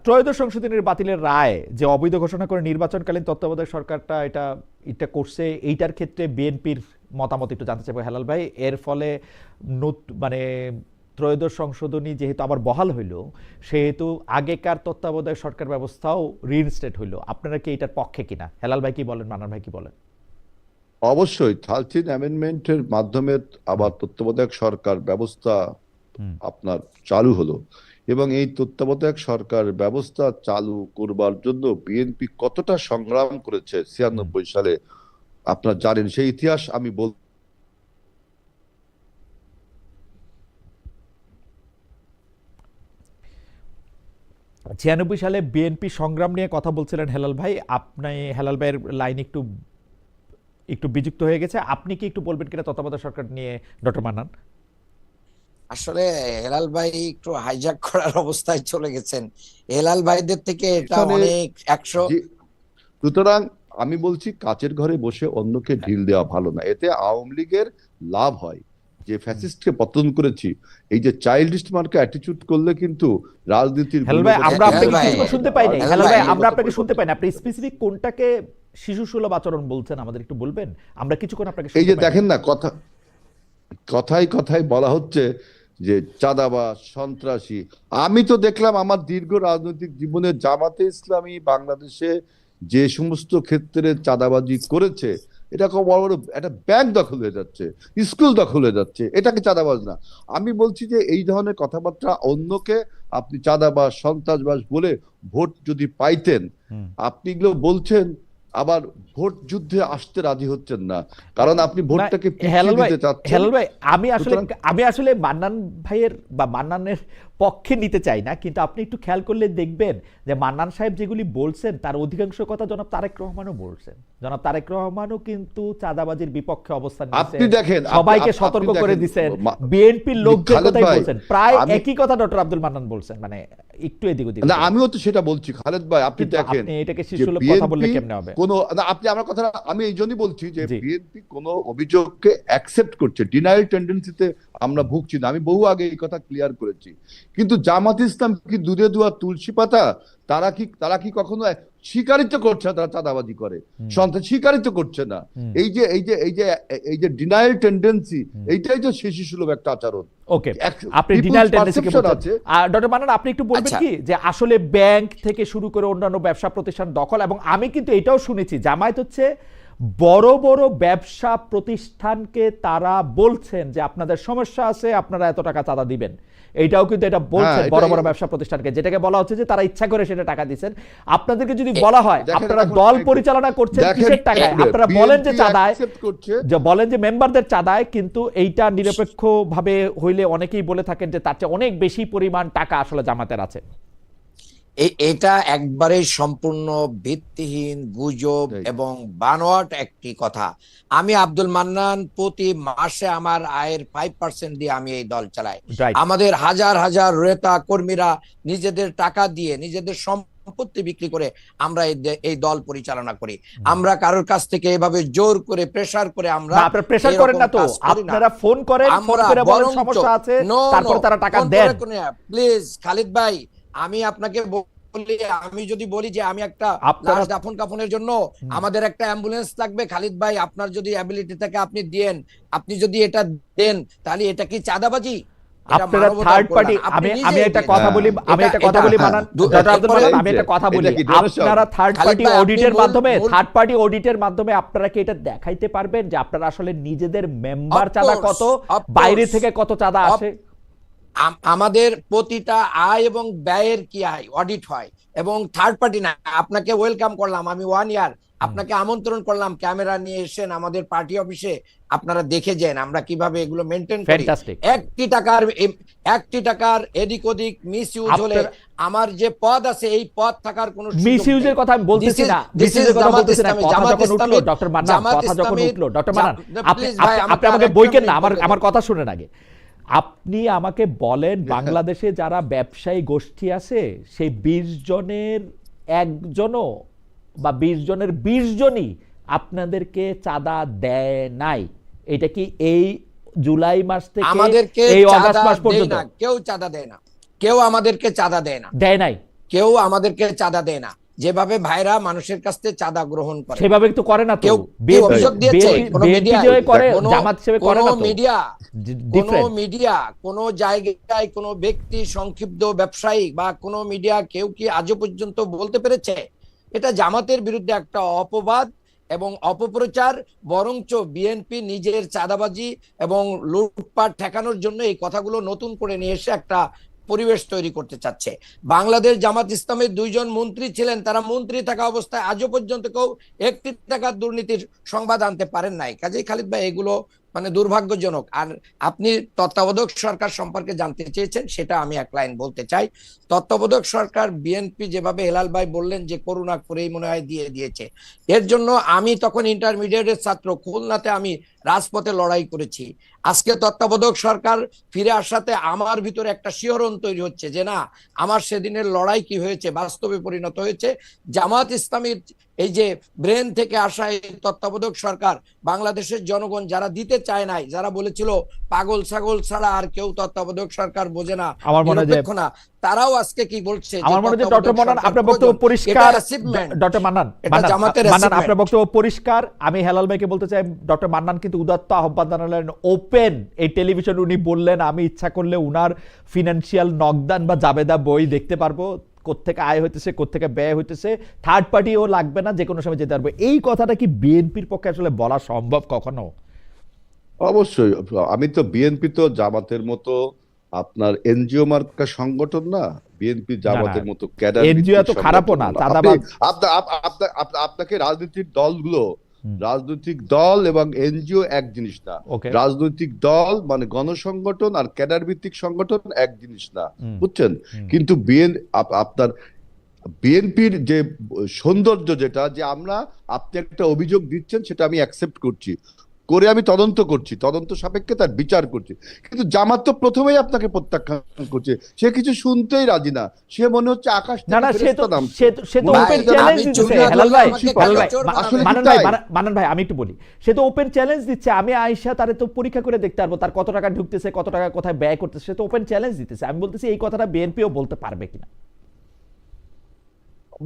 ত্রয়োদশ সংশোধনীর বাতিলের রায় যে অবৈধ ঘোষণা করে নির্বাচনকালীন তত্ত্বাবধায়ক সরকারটা এটা করছে, এইটার ক্ষেত্রে বিএনপির মতামত একটু জানতে চাইবো হেলাল ভাই। এর ফলে মানে ত্রয়োদশ সংশোধনী যেহেতু আবার বহাল হইল, সেহেতু আগেকার তত্ত্বাবধায়ক সরকার ব্যবস্থাও রিইনস্টেট হইল। আপনারা কি এটার পক্ষে কিনা? হেলাল ভাই কি বলেন, মান্নান ভাই কি বলেন? অবশ্যই 13th অ্যামেন্ডমেন্টের মাধ্যমে আবার তত্ত্বাবধায়ক সরকার ব্যবস্থা আপনার চালু হলো। এবং এই তত্ত্বাবধায়ক সরকার ব্যবস্থা চালু করবার জন্য বিএনপি কতটা সংগ্রাম করেছে 96 সালে আপনারা জানেন, সেই ইতিহাস আমি 96 সালে বিএনপি সংগ্রাম নিয়ে কথা বলছিলেন হেলাল ভাই। আপনি হেলাল ভাইয়ের লাইন একটু একটু বিযুক্ত হয়ে গেছে, আপনি কি একটু বলবেন কিনা তত্ত্বাবধায়ক সরকার নিয়ে ডক্টর মান্নান? আসলে হেলাল ভাই একটু হাইজ্যাক করার অবস্থায় চলে গেছেন। হেলাল ভাইদের থেকে এটা এখানে অনেক 100। সুতরাং আমি বলছি কাচের ঘরে বসে অন্যকে ঢিল দেওয়া ভালো না, এতে আওয়ামী লীগের লাভ হয়। যে ফ্যাসিস্টকে পতন করেছি, এই যে চাইল্ডিশ মার্কা অ্যাটিটিউড করলে কিন্তু রাজনীতির হেলাল ভাই আমরা হেলাল আপনাকে ভাই, কিছুক্ষণ শুনতে পাই নাই। হেলাল হেলাল ভাই ভাই, আমরা আপনাকে শুনতে পাই না, আপনি স্পেসিফিক কোনটাকে শিশু সুলভ আচরণ বলছেন আমাদের একটু বলবেন? আমরা কিছুক্ষণ আপনাকে এই শুনতে যে পাই নাই। দেখেন না, কথায় কথায় বলা হচ্ছে যে চাঁদাবাজ, সন্ত্রাসী। আমি তো দেখলাম আমার দীর্ঘ রাজনৈতিক জীবনে জামাতে ইসলামী বাংলাদেশে যে সমস্ত ক্ষেত্রে চাঁদাবাজি করেছে, এটা খুব বড় বড় একটা ব্যাংক দখল হয়ে যাচ্ছে, স্কুল দখল হয়ে যাচ্ছে, এটাকে চাঁদাবাজ না। আমি বলছি যে এই ধরনের কথাবার্তা অন্যকে আপনি চাঁদাবাজ, সন্ত্রাসবাজ বলে ভোট যদি পাইতেন, আপনি এগুলো বলছেন আবার ভোট যুদ্ধে আসতে রাজি হচ্ছেন না, কারণ আপনি ভোটটাকে হেলাল পিছিয়ে ভাই, দিতে চাচ্ছেন। হেলাল ভাই সুতরাং আমি আসলে মান্নান ভাইয়ের বা মান্নানের পক্ষে নিতে চাই না, কিন্তু আপনি একটু খেয়াল করলে দেখবেন যে মান্নান সাহেব যেগুলি বলছেন তার অধিকাংশ কথা জনাব তারেক রহমানও বলছেন। জনাব তারেক রহমানও কিন্তু চাঁদাবাজির বিপক্ষে অবস্থান আপনি নিয়েছেন, দেখেন, সবাইকে আপনি সতর্ক করে দেখেন, দিয়েছেন। বিএনপির লোকদের খালেদ কথাই ভাই, বলছেন, প্রায় আমি একই কথা ডক্টর আব্দুল মান্নান বলছেন, মানে একটু এদিক ওদিক না, করে। আমিও তো সেটা বলছি খালেদ ভাই। আপনি কিন্তু দেখেন আপনি এটাকে যে শিশুসুলভ কথা বললে বিএনপি কেমনে হবে? কোন না, আপনি আমার কথা, আমি এই জন্যই বলছি যে জি। বিএনপি কোন অভিযোগকে অ্যাকসেপ্ট করছে, ডিনায়াল টেন্ডেন্সিতে আমরা ভুগছি না, আমি বহু আগে এই কথা ক্লিয়ার করেছি। কিন্তু জামাত ইসলাম কি দুধে দুয়া তুলসী পাতা? তারা কি কখনো স্বীকারিত করছে না তারা চাঁদাবাজি করে, সন্ত্রাস স্বীকারিত করছে না? এই যে ডিনায়াল টেন্ডেন্সি, এইটাই তো শিশু সুলভ একটা আচরণ। ওকে, আপনি ডিনায়াল টেন্ডেন্সিকে বলছেন। আছে। ডক্টর মান্নান আপনি একটু বলবেন আচ্ছা। কি যে আসলে ব্যাংক থেকে শুরু করে অন্যান্য ব্যবসা প্রতিষ্ঠান দখল, এবং আমি কিন্তু এটাও শুনেছি জামায়াত হচ্ছে বড় বড় ব্যবসা প্রতিষ্ঠানকে তারা বলছেন যে আপনাদের সমস্যা আছে, আপনারা এত টাকা চাঁদা দিবেন। এইটাও কিন্তু এটা বলছেন হ্যাঁ, বড় এটা- বড় ব্যবসা প্রতিষ্ঠানকে, যেটাকে বলা হচ্ছে যে তারা ইচ্ছা করে সেটা টাকা দিচ্ছেন। আপনাদেরকে যদি বলা হয় দেখেন, আপনারা এখন দল একটু- পরিচালনা করছেন দেখেন, কিসের টাকায়, BNP আপনারা বলেন যে চাঁদায়, accept করছে। যে বলেন যে মেম্বারদের চাঁদায়, কিন্তু এইটা নিরপেক্ষ ভাবে হইলে অনেকেই বলে থাকেন যে তার চেয়ে অনেক বেশি পরিমাণ টাকা আসলে জামাতের আছে। এটা একবারে সম্পূর্ণ ভিত্তিহীন গুজব Right. এবং বানোয়াট একটি কথা। আমি আব্দুল মান্নান প্রতি মাসে আমার আয়ের 5% দিয়ে আমি এই দল চালাই। Right. আমাদের হাজার হাজার নেতা কর্মীরা নিজেদের টাকা দিয়ে নিজেদের সম্পত্তি বিক্রি করে আমরা এই দল পরিচালনা করি। আমরা কারোর কাছ থেকে এভাবে জোর করে প্রেসার করে আমরা না, আপনারা প্রেসার এরকম করেন না তো, কাজ করি না। আপনারা ফোন করেন, ফোন করে বলেন সমস্যা আছে, তারপরে তারা টাকা দেন। প্লিজ খালিদ ভাই, আমি আপনাকে বলি, আমি যদি বলি যে আমি একটা আপনারা- লাশ দাফন কাফনের জন্য আমাদের একটা অ্যাম্বুলেন্স লাগবে, খালিদ ভাই আপনার যদি অ্যাবিলিটি থাকে আপনি দেন, আপনি যদি এটা দেন তাহলে এটা কি চাঁদাবাজি? এটা আপনারা মানবতার থার্ড পার্টি, কল্যাণ। আপনি আমি নিজেই একটা দেন। কথা বলি, আমি এটা- একটা কথা এটা- বলি হ্যাঁ, মানান, দু- ডক্টর আব্দুল এরপরে- মান্নান, আমি একটা কথা বলি, এটা কি donation? আপনারা থার্ড খালিদ পার্টি ভাই, আপনি অডিটের মূল- মাধ্যমে, মূল- থার্ড পার্টি অডিটের মাধ্যমে আপনারা কি এটা দেখাইতে পারবেন যে আপনারা আসলে নিজেদের মেম্বার Of চাঁদা course, কত, of বাইরে course. থেকে কত চাঁদা Of- আসে? আমাদের প্রতিটা আয় এবং ব্যয়ের কি আয় অডিট হয়, এবং থার্ড পার্টি না। আপনাকে ওয়েলকাম করলাম, আমি 1 ইয়ার আপনাকে আমন্ত্রণ করলাম, ক্যামেরা নিয়ে এসেন আমাদের পার্টি অফিসে, আপনারা দেখে যান আমরা কিভাবে এগুলো মেনটেন করি। Fantastic. একটি টাকার এদিক ওদিক মিস ইউজ হলে আমার যে পদ আছে এই পদ থাকার কোনো সুযোগ মিস ইউজের নেই। কথা আমি বলতেছি This is- না, this মিস ইউজের is কথা জামাত বলতেছি না, ইসলামী, কথা জামাত যখন উঠলো ইসলামী, ডক্টর মান্নান, জামাত কথা যখন ইসলামী, উঠলো ডক্টর মান্নান, প্লিজ ভাই, আপনি আমাকে আরেকটা বইকেন না, মিনিট আমার কথা শুনেন আগে। আপনি আমাকে বলেন বাংলাদেশে যারা ব্যবসায়ী গোষ্ঠী আছে সেই 20 জনের একজনও বা 20 জনের 20 জনই আপনাদেরকে চাঁদা দেয় নাই। এটা কি এই জুলাই মাস থেকে আমাদেরকে এই চাঁদা অগাস্ট মাস দেয় পর্যন্ত না, কেউ চাঁদা দেয় না, কেউ আমাদেরকে চাঁদা দেয় না, দেয় নাই? কেউ আমাদেরকে চাঁদা দেয় না। যেভাবে ভাইরা মানুষের কাছ থেকে চাঁদা গ্রহণ করে, সেভাবে তো করে না তো। কেউ অভিযোগ দিয়েছে কোন মিডিয়া করে, কোন জামাত হিসেবে করে না তো। Media different. কোন জায়গায় কোন ব্যক্তি সংক্ষিপ্ত ব্যবসায়ী বা কোন মিডিয়া কেউ কি আজও পর্যন্ত বলতে পেরেছে এটা জামাতের বিরুদ্ধে একটা অপবাদ এবং অপপ্রচার? বরঞ্চ বিএনপি নিজের চাঁদাবাজি এবং লুটপাট ঠেকানোর জন্য এই কথাগুলো নতুন করে নিয়ে এসে একটা পরিবেশ তৈরি করতে চাচ্ছে। বাংলাদেশ জামাত ইসলামের 2 জন মন্ত্রী ছিলেন, তারা মন্ত্রী থাকা অবস্থায় আজও পর্যন্ত কেউ 1 টাকার দুর্নীতির সংবাদ আনতে পারেন নাই। কাজেই খালিদ ভাই, এগুলো মানে দুর্ভাগ্যজনক। আর আপনি তত্ত্বাবধায়ক সরকার সম্পর্কে জানতে চেয়েছেন, সেটা আমি এক লাইন বলতে চাই। তত্ত্বাবধায়ক সরকার বিএনপি যেভাবে হেলাল ভাই বললেন যে করুণা করেই মনে হয় দিয়ে দিয়েছে, এর জন্য আমি তখন ইন্টারমিডিয়েটের ছাত্র, খুলনাতে আমি রাজপথে লড়াই করেছি। আজকে তত্ত্বাবধায়ক সরকার ফিরে আসাতে আমার ভিতরে একটা শিহরণ তৈরি হচ্ছে যে না, আমার সেদিনের লড়াই কি হয়েছে, বাস্তবে পরিণত হয়েছে। জামাত ইসলামীর এই যে ব্রেন থেকে আসা এই তত্ত্বাবধায়ক সরকার, বাংলাদেশের জনগণ যারা দিতে চায় নাই, যারা বলেছিল পাগল ছাগল ছাড়া আর কেউ তত্ত্বাবধায়ক সরকার বোঝে না, আমার মনে হয় যে নিরপেক্ষ না, তারাও আজকে কি বলছে, আমার মনে হয় যে ডক্টর মান্নান আপনার বক্তব্য পরিষ্কার। ডক্টর মান্নান, মান্নান আপনার বক্তব্য পরিষ্কার। আমি হেলাল ভাইকে বলতে চাই, ডক্টর মান্নান কিন্তু উদাত্ত আহ্বান জানালেন, ওপেন এই টেলিভিশন উনি বললেন আমি ইচ্ছা করলে উনার ফিনান্সিয়াল নকদান বা জাবেদা বই দেখতে পারবো, কোত্থেকে আয় হইতেছে কোত্থেকে ব্যয় হইতেছে, থার্ড পার্টিও লাগবে না, যে কোনো সময় যেতে পারবো। এই কথাটা কি বিএনপির পক্ষে আসলে বলা সম্ভব কখনো? অবশ্যই। আমি তো বিএনপি তো জামাতের মতো আপনার এনজিও মার্কা সংগঠন না, বিএনপি জামাতের মতো ক্যাডার এনজিও তো খারাপও না, চাঁদাবাজ। আপনাকে রাজনৈতিক দলগুলো, রাজনৈতিক দল এবং এনজিও এক জিনিস না। রাজনৈতিক দল মানে গণসংগঠন আর ক্যাডার ভিত্তিক সংগঠন এক জিনিস না, বুঝছেন? কিন্তু আপনার বিএনপির যে সৌন্দর্য, যেটা যে আপনি একটা অভিযোগ দিচ্ছেন, সেটা আমি অ্যাকসেপ্ট করছি, করে আমি তদন্ত করছি, তদন্ত সাপেক্ষে তার বিচার করছি। কিন্তু জামাত তো প্রথমেই আপনাকে প্রত্যাখ্যান করছে, সে কিছু শুনতেই রাজি না, সে মনে হচ্ছে আকাশ থেকে ফেরেশতা নামছে। সে তো ওপেন চ্যালেঞ্জ দিচ্ছে হেলাল ভাই। মান্নান ভাই, আমি একটু বলি, সে তো ওপেন চ্যালেঞ্জ দিচ্ছে, আমি আয়েশা তারে তো পরীক্ষা করে দেখতে পারবো, তার কত টাকা ঢুকতেছে, কত টাকা কোথায় ব্যয় করতেছে, সে তো ওপেন চ্যালেঞ্জ দিতেছে। আমি বলতেছি এই কথাটা বিএনপিও বলতে পারবে কিনা।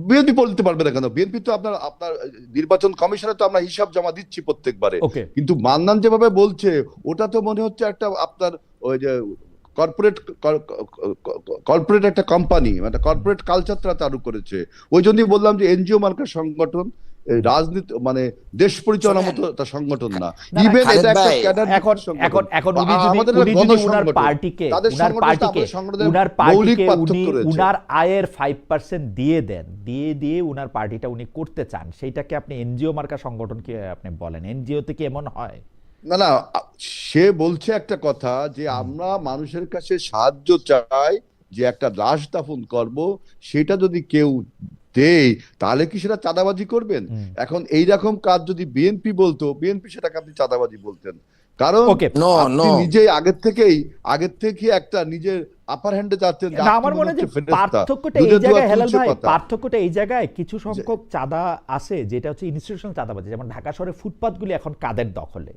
বিএনপি বলতে পারবে না কেন? বিএনপি তো আপনার আপনার নির্বাচন কমিশনে তো আমরা হিসাব জমা দিচ্ছি প্রত্যেকবারে। কিন্তু মান্নান যেভাবে বলছে, ওটা তো মনে হচ্ছে একটা আপনার ওই যে কর্পোরেট একটা কোম্পানি, মানে কর্পোরেট কালচারটা চালু করেছে। ওই জন্যই বললাম যে এনজিও মার্কা সংগঠন, রাজনীতি মানে দেশ পরিচালনার মতো একটা সংগঠন না। ইভেন এটা একটা ক্যাডার। এখন উনি যদি উনার পার্টিকে উনার আয়ের 5% দিয়ে দেন, দিয়ে উনার পার্টিটা উনি করতে চান, সেইটাকে আপনি এনজিও মার্কা সংগঠন কি আপনি বলেন? এনজিও তে কি এমন হয়? না না, সে বলছে একটা কথা যে আমরা মানুষের কাছে সাহায্য চাই, যে একটা লাশ দাফন করব, সেটা যদি কেউ দেয় তাহলে কি সেটা চাঁদাবাজি করবেন? এখন এইরকম কাজ যদি বিএনপি বলতো, বিএনপি সেটাকে আপনি চাঁদাবাজি বলতেন। কারণ আপনি নিজেই আগের থেকে একটা নিজের আপার হ্যান্ডে যাচ্ছেন। আমার মনে হয় পার্থক্যটা এই জায়গায় হেলাল ভাই, পার্থক্যটা এই জায়গায় কিছু সংখ্যক চাঁদা আছে যেটা হচ্ছে ইনস্টিটিউশনাল চাঁদাবাজি। যেমন ঢাকা শহরে ফুটপাতগুলি এখন কাদের দখলে?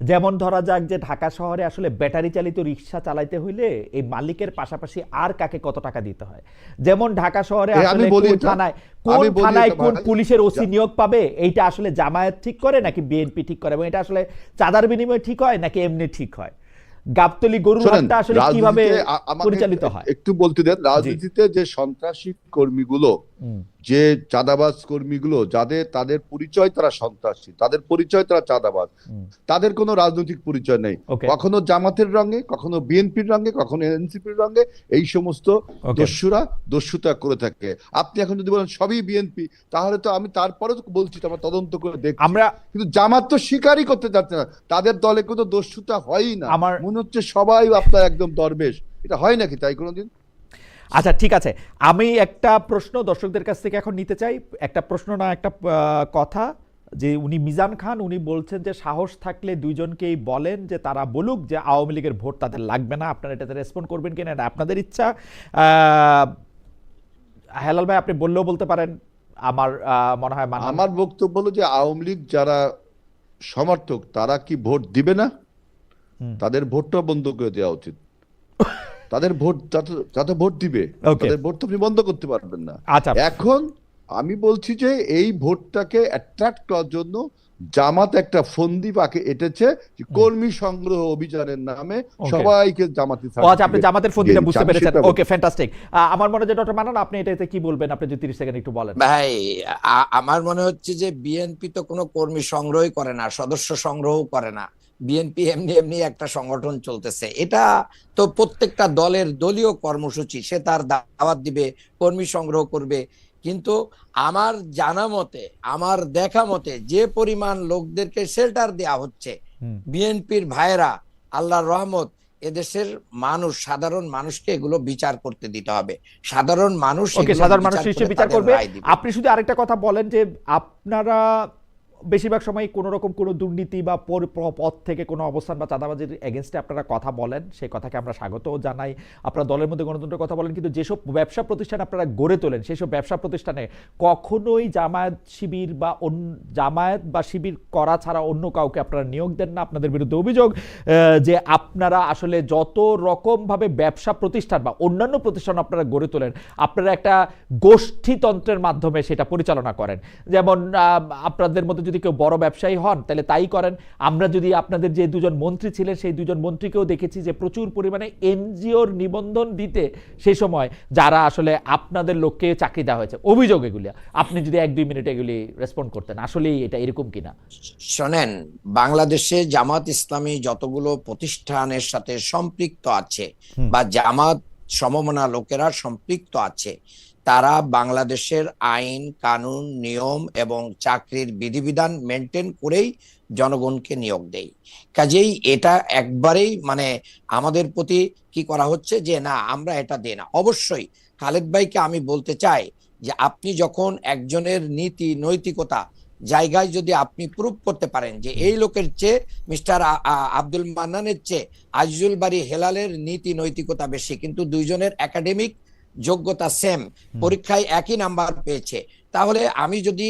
যেমন ধরা যাক যে ঢাকা শহরে আসলে ব্যাটারি চালিত রিক্সা চালাইতে হইলে এই মালিকের পাশাপাশি আর কাকে কত টাকা দিতে হয়। যেমন ঢাকা শহরে আসলে কোন থানায় কোন পুলিশের ওসি নিয়োগ পাবে, এইটা আসলে জামায়াত ঠিক করে নাকি বিএনপি ঠিক করে, এবং এটা আসলে চাঁদার বিনিময়ে ঠিক হয় নাকি এমনি ঠিক হয়? গাবতলী গরুর হাটটা আসলে কিভাবে পরিচালিত হয় একটু বলতে দেন। রাজনীতিতে যে সন্ত্রাসী কর্মীগুলো, যে চাঁদাবাজ কর্মীগুলো, তাদের পরিচয় তারা সন্ত্রাসী, তাদের পরিচয় তারা চাঁদাবাজ, তাদের কোনো রাজনৈতিক পরিচয় নেই। কখনো জামাতের রঙে, কখনো বিএনপির রঙে, কখনো এনসিপির রঙে এই সমস্ত দস্যুরা দস্যুতা করে থাকে। আপনি এখন যদি বলেন সবই বিএনপি, তাহলে তো আমি তারপরেও বলছি আমরা তদন্ত করে দেখছি। কিন্তু জামাত তো স্বীকারই করতে চাচ্ছে না, তাদের দলে কোনো দস্যুতা হয়ই না। মনে হচ্ছে সবাই আপনার একদম দরবেশ। এটা হয় নাকি তাই কোনোদিন? আচ্ছা ঠিক আছে, আমি একটা প্রশ্ন দর্শকদের কাছ থেকে এখন নিতে চাই। একটা প্রশ্ন না, একটা কথা, যে উনি মিজান খান উনি বলছেন যে সাহস থাকলে দুইজনকেই বলেন যে তারা বলুক যে আওয়ামী লীগের ভোট তাদের লাগবে না। আপনারা এটাতে রেসপন্ড করবেন কিনা এটা আপনাদের ইচ্ছা। হেলাল ভাই আপনি বললেও বলতে পারেন। আমার মনে হয় আমার বক্তব্য হলো যে আওয়ামী লীগ যারা সমর্থক তারা কি ভোট দিবে না? তাদের ভোটটা বন্ধ করে দেওয়া উচিত। তাদের ভোট যাতে ভোট দিবে, তাদের ভোট তো আপনি বন্ধ করতে পারবেন না। এখন আমি বলছি যে এই ভোটটাকে অ্যাট্রাক্ট করার জন্য জামাত একটা ফন্দি পাকে এঁটেছে, কর্মী সংগ্রহ অভিযানের নামে সবাইকে জামাতি। আপনি জামাতের ফন্দিটা বুঝতে পেরেছেন। ওকে, ফ্যান্টাস্টিক। আমার মনে হয় ডক্টর মান্নান আপনি এটাতে কি বলবেন? আপনি যদি 30 সেকেন্ড একটু বলেন। ভাই, আমার মনে হচ্ছে যে বিএনপি তো কোনো কর্মী সংগ্রহই করে না, সদস্য সংগ্রহ করে না। বিএনপি এমনি এমনি একটা সংগঠন চলতেছে, এটা তো প্রত্যেকটা দলের দলীয় কর্মসূচি, সে তার দাওয়াত দিবে, কর্মী সংগ্রহ করবে। কিন্তু আমার জানা মতে, আমার দেখা মতে যে পরিমাণ লোকদেরকে শেল্টার দেওয়া হচ্ছে, হুম। বিএনপির ভাইয়েরা, আল্লাহর রহমত, এদেশের মানুষ, সাধারণ মানুষকে এগুলো বিচার করতে দিতে হবে। সাধারণ মানুষ ওকে, এগুলো সাধারণ মানুষ বিচার নিশ্চয়ই করে বিচার তাদের করবে। রায় দিবে। আপনি শুধু আরেকটা কথা বলেন যে আপনারা বেশিরভাগ সময় কোনো রকম কোনো দুর্নীতি বা পদ থেকে কোনো অবস্থান বা চাঁদাবাজির এগেনস্টে আপনারা কথা বলেন, সেই কথাকে আমরা স্বাগতও জানাই। আপনারা দলের মধ্যে গণতন্ত্রের কথা বলেন, কিন্তু যেসব ব্যবসা প্রতিষ্ঠান আপনারা গড়ে তোলেন সেই সব ব্যবসা প্রতিষ্ঠানে কখনোই জামায়াত শিবির বা জামায়াত বা শিবির করা ছাড়া অন্য কাউকে আপনারা নিয়োগ দেন না। আপনাদের বিরুদ্ধে অভিযোগ যে আপনারা আসলে যত রকমভাবে ব্যবসা প্রতিষ্ঠান বা অন্যান্য প্রতিষ্ঠান আপনারা গড়ে তোলেন, আপনারা একটা গোষ্ঠীতন্ত্রের মাধ্যমে সেটা পরিচালনা করেন। যেমন আপনাদের মধ্যে যদি কেউ বড় ব্যবসায়ী হন তাহলে তাই করেন। আমরা যদি আপনাদের যে দুজন মন্ত্রী ছিলেন সেই দুজন মন্ত্রীকেও দেখেছি যে প্রচুর পরিমাণে এনজিওর নিবন্ধন দিতে সেই সময় যারা আসলে আপনাদের লোককে চাকরি দেওয়া হয়েছে, অভিযোগ এগুলি। আপনি যদি 1-2 মিনিট এগুলি রেসপন্ড করতেন, আসলেই এটা এরকম কিনা? শোনেন, বাংলাদেশে জামাত ইসলামী যতগুলো প্রতিষ্ঠানের সাথে সম্পৃক্ত আছে বা জামাত সমমনা লোকেরা সম্পৃক্ত আছে, তারা বাংলাদেশের আইন কানুন নিয়ম এবং চাকরির বিধিবিধান মেনটেন করেই জনগণকে নিয়োগ দেয়। কাজেই এটা একবারেই মানে আমাদের প্রতি কি করা হচ্ছে যে না আমরা এটা দেই না। অবশ্যই খালেদ ভাইকে আমি বলতে চাই যে আপনি যখন একজনের নীতি নৈতিকতা জায়গায় যদি আপনি প্রুভ করতে পারেন যে এই লোকের চেয়ে মিস্টার আব্দুল মান্নানের চেয়ে আজিজুল বারী হেলালের নীতি নৈতিকতা বেশি, কিন্তু দুইজনের একাডেমিক যোগ্যতা সেম, পরীক্ষায় একই নাম্বার পেয়েছে, তাহলে আমি যদি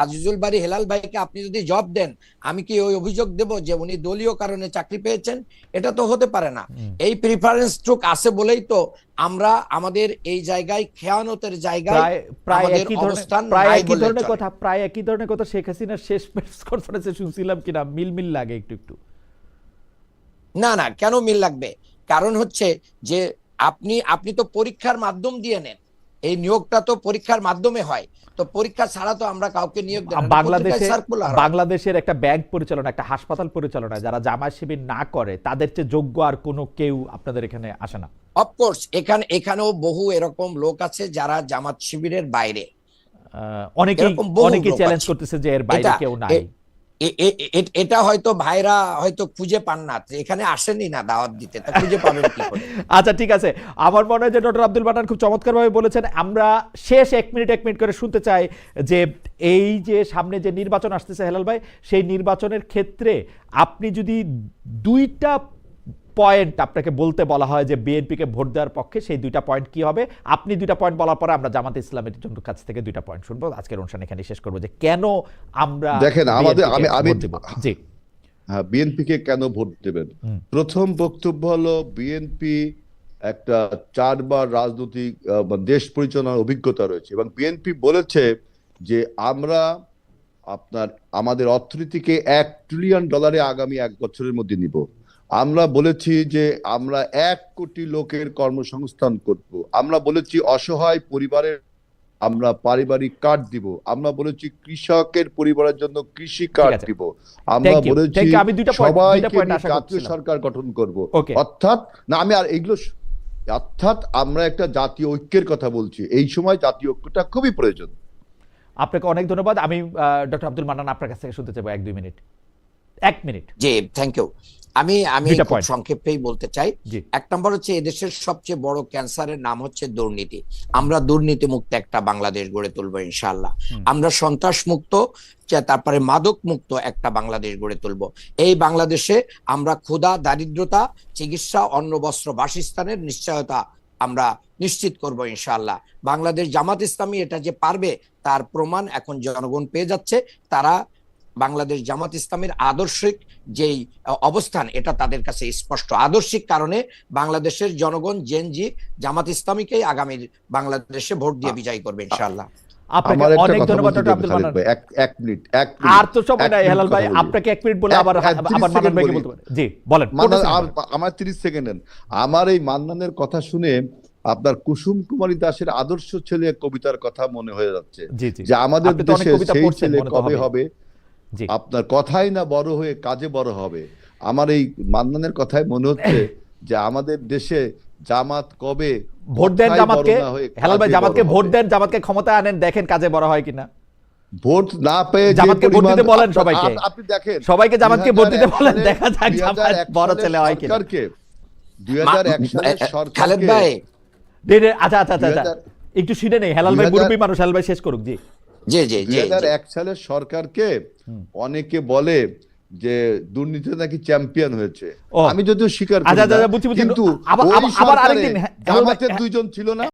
আজিজুল বারী হেলাল ভাইকে আপনি যদি জব দেন, আমি কি ওই অভিযোগ দেব যে উনি দলীয় কারণে চাকরি পেয়েছেন? এটা তো হতে পারে না। এই প্রিফারেন্স স্ট্রোক আছে বলেই তো আমরা আমাদের এই জায়গায় খেয়ানতের জায়গায় আমাদের অবস্থান নাই বলে চলে। প্রায় একই ধরনের কথা শেখ হাসিনার শেষ প্রেস কনফারেন্সে শুনছিলাম কিনা, মিল লাগে একটু একটু। না না, কেন মিল লাগবে? কারণ হচ্ছে যে আপনি তো পরীক্ষার মাধ্যম দিয়ে নেন, এই নিয়োগটা তো পরীক্ষার মাধ্যমে হয়, তো পরীক্ষা ছাড়া তো আমরা কাউকে নিয়োগ দেব না। বাংলাদেশের একটা ব্যাংক পরিচালনা, একটা হাসপাতাল পরিচালনা যারা জামায়াত শিবির না করে তাদের চেয়ে যোগ্য আর কোনো কেউ আপনাদের এখানে আসে না? অফকোর্স এখানেও বহু এরকম লোক আছে যারা জামাত শিবিরের বাইরে, অনেকে চ্যালেঞ্জ করতেছে যে এর বাইরে কেউ নাই। এটা হয়তো ভাইরা হয়তো খুঁজে পান না, এখানে আসেনি না দাওয়াত দিতে, তা খুঁজে পাবেন কি করে? আচ্ছা ঠিক আছে, আমার মনে হয় যে ডক্টর আব্দুল মান্নান খুব চমৎকারভাবে বলেছেন। আমরা শেষ 1 মিনিট করে শুনতে চাই যে এই যে সামনে যে নির্বাচন আসতেছে হেলাল ভাই, সেই নির্বাচনের ক্ষেত্রে আপনি যদি 2টা পয়েন্ট আপনাকে বলতে বলা হয় যে বিএনপিকে ভোট দেওয়ার পক্ষে, সেই 2টা পয়েন্ট কি হবে? আপনি 2টা পয়েন্ট বলার পরে আমরা জামাত ইসলামের জন্য কাছ থেকে 2টা পয়েন্ট শুনবো। আজকের অনুষ্ঠান এখানে শেষ করবো যে কেন আমরা দেখেন আমাদের আমি জি হ্যাঁ, বিএনপিকে কেন ভোট দেবেন। প্রথম বক্তব্য হলো বিএনপি একটা 4বার রাজনৈতিক দেশ পরিচালনার অভিজ্ঞতা রয়েছে এবং বিএনপি বলেছে যে আমরা আমাদের অর্থনীতিকে $1 ট্রিলিয়ন আগামী 1 বছরের মধ্যে নিব। আমরা বলেছি যে আমরা 1 কোটি লোকের কর্মসংস্থান করব। আমরা বলেছি অসহায় পরিবারের আমরা পারিবারিক কার্ড দিব। আমরা বলেছি কৃষকের পরিবারের জন্য কৃষি কার্ড দিব। আমরা বলেছি সবাইকে জাতীয় সরকার গঠন করব। অর্থাৎ আমরা একটা জাতীয় ঐক্যের কথা বলছি। এই সময় জাতীয় ঐক্যটা খুবই প্রয়োজন। আপনাকে অনেক ধন্যবাদ। আমি ডক্টর আব্দুল মান্নান আপনার কাছ থেকে শুনতে চাইবো 1-2 মিনিট। 1 মিনিট। জি, থ্যাংক ইউ। আমি সংক্ষেপেই বলতে চাই। 1 নম্বর হচ্ছে এদেশের সবচেয়ে বড় ক্যান্সারের নাম হচ্ছে দুর্নীতি। আমরা দুর্নীতি মুক্ত একটা বাংলাদেশ গড়ে তুলবো ইনশাআল্লাহ। আমরা সন্ত্রাস মুক্ত, তারপরে মাদক মুক্ত একটা বাংলাদেশ গড়ে তুলবো। এই বাংলাদেশে আমরা ক্ষুধা, দারিদ্রতা, চিকিৎসা, অন্ন, বস্ত্র, বাসস্থানের নিশ্চয়তা আমরা নিশ্চিত করব ইনশাআল্লাহ। বাংলাদেশ জামাত ইসলামী এটা যে পারবে তার প্রমাণ এখন জনগণ পেয়ে যাচ্ছে। তারা বাংলাদেশ জামাত ইসলামের আদর্শিক যেই অবস্থান এটা তাদের কাছে স্পষ্ট। আদর্শিক কারণে বাংলাদেশের জনগণ জেনজি জামাত ইসলামীকেই আগামী বাংলাদেশে ভোট দিয়ে বিজয় করবে ইনশাআল্লাহ। আপনাকে অনেক ধন্যবাদ ডক্টর আব্দুল মান্নান। 1 মিনিট আর তো সময় নাই হেলাল ভাই, আপনাকে 1 মিনিট বলে আবার মান্নান ভাইকে বলতে পারেন। জি বলেন। আমার 30 সেকেন্ড দেন। আমার এই মান্নানের কথা শুনে আপনার কুসুম কুমারী দাসের আদর্শ ছেলে কবিতার কথা মনে হয়ে যাচ্ছে যে আমাদের দেশে সেই ছেলে কবে হবে। জি। আপনার কথাই না বড় হয়ে কাজে বড় হবে। আমার এই মান্নানের কথায় মনে হচ্ছে যে আমাদের দেশে জামাত কবে ভোট দেন কথাই জামাতকে, বড় না হয়ে হেলাল ভাই কাজে জামাতকে বড় ভোট হবে। দেন, জামাতকে ক্ষমতায় আনেন, দেখেন কাজে বড় হয় কিনা। ভোট না পেয়ে যে জামাতকে ভোট পরিমাণ দিতে বলেন সবাইকে, আপনি দেখেন সবাইকে জামাতকে ভোট দিতে 2001 বলেন, সালে- দেখা যাক জামাত 2001 বড় সালের ছেলে হয় কিনা। সরকারকে 2001 সালের খালেদ সরকারকে ভাই, আচ্ছা আচ্ছা আচ্ছা, 2000 একটু শুনে নেই, হেলাল ভাই 2000 মুরব্বী মানুষ, হেলাল ভাই শেষ করুক। জি। জি জি জি জি 2001 সালের সরকারকে অনেকে বলে যে দুর্নীতি নাকি চ্যাম্পিয়ন হয়েছে। ও। আমি যদিও স্বীকার করি আচ্ছা আচ্ছা না, বুঝছি বুঝছি, কিন্তু আবার ওই আবার সরকারে আরেকদিন হেলাল ভাই- জামাতের দুইজন ছিল না।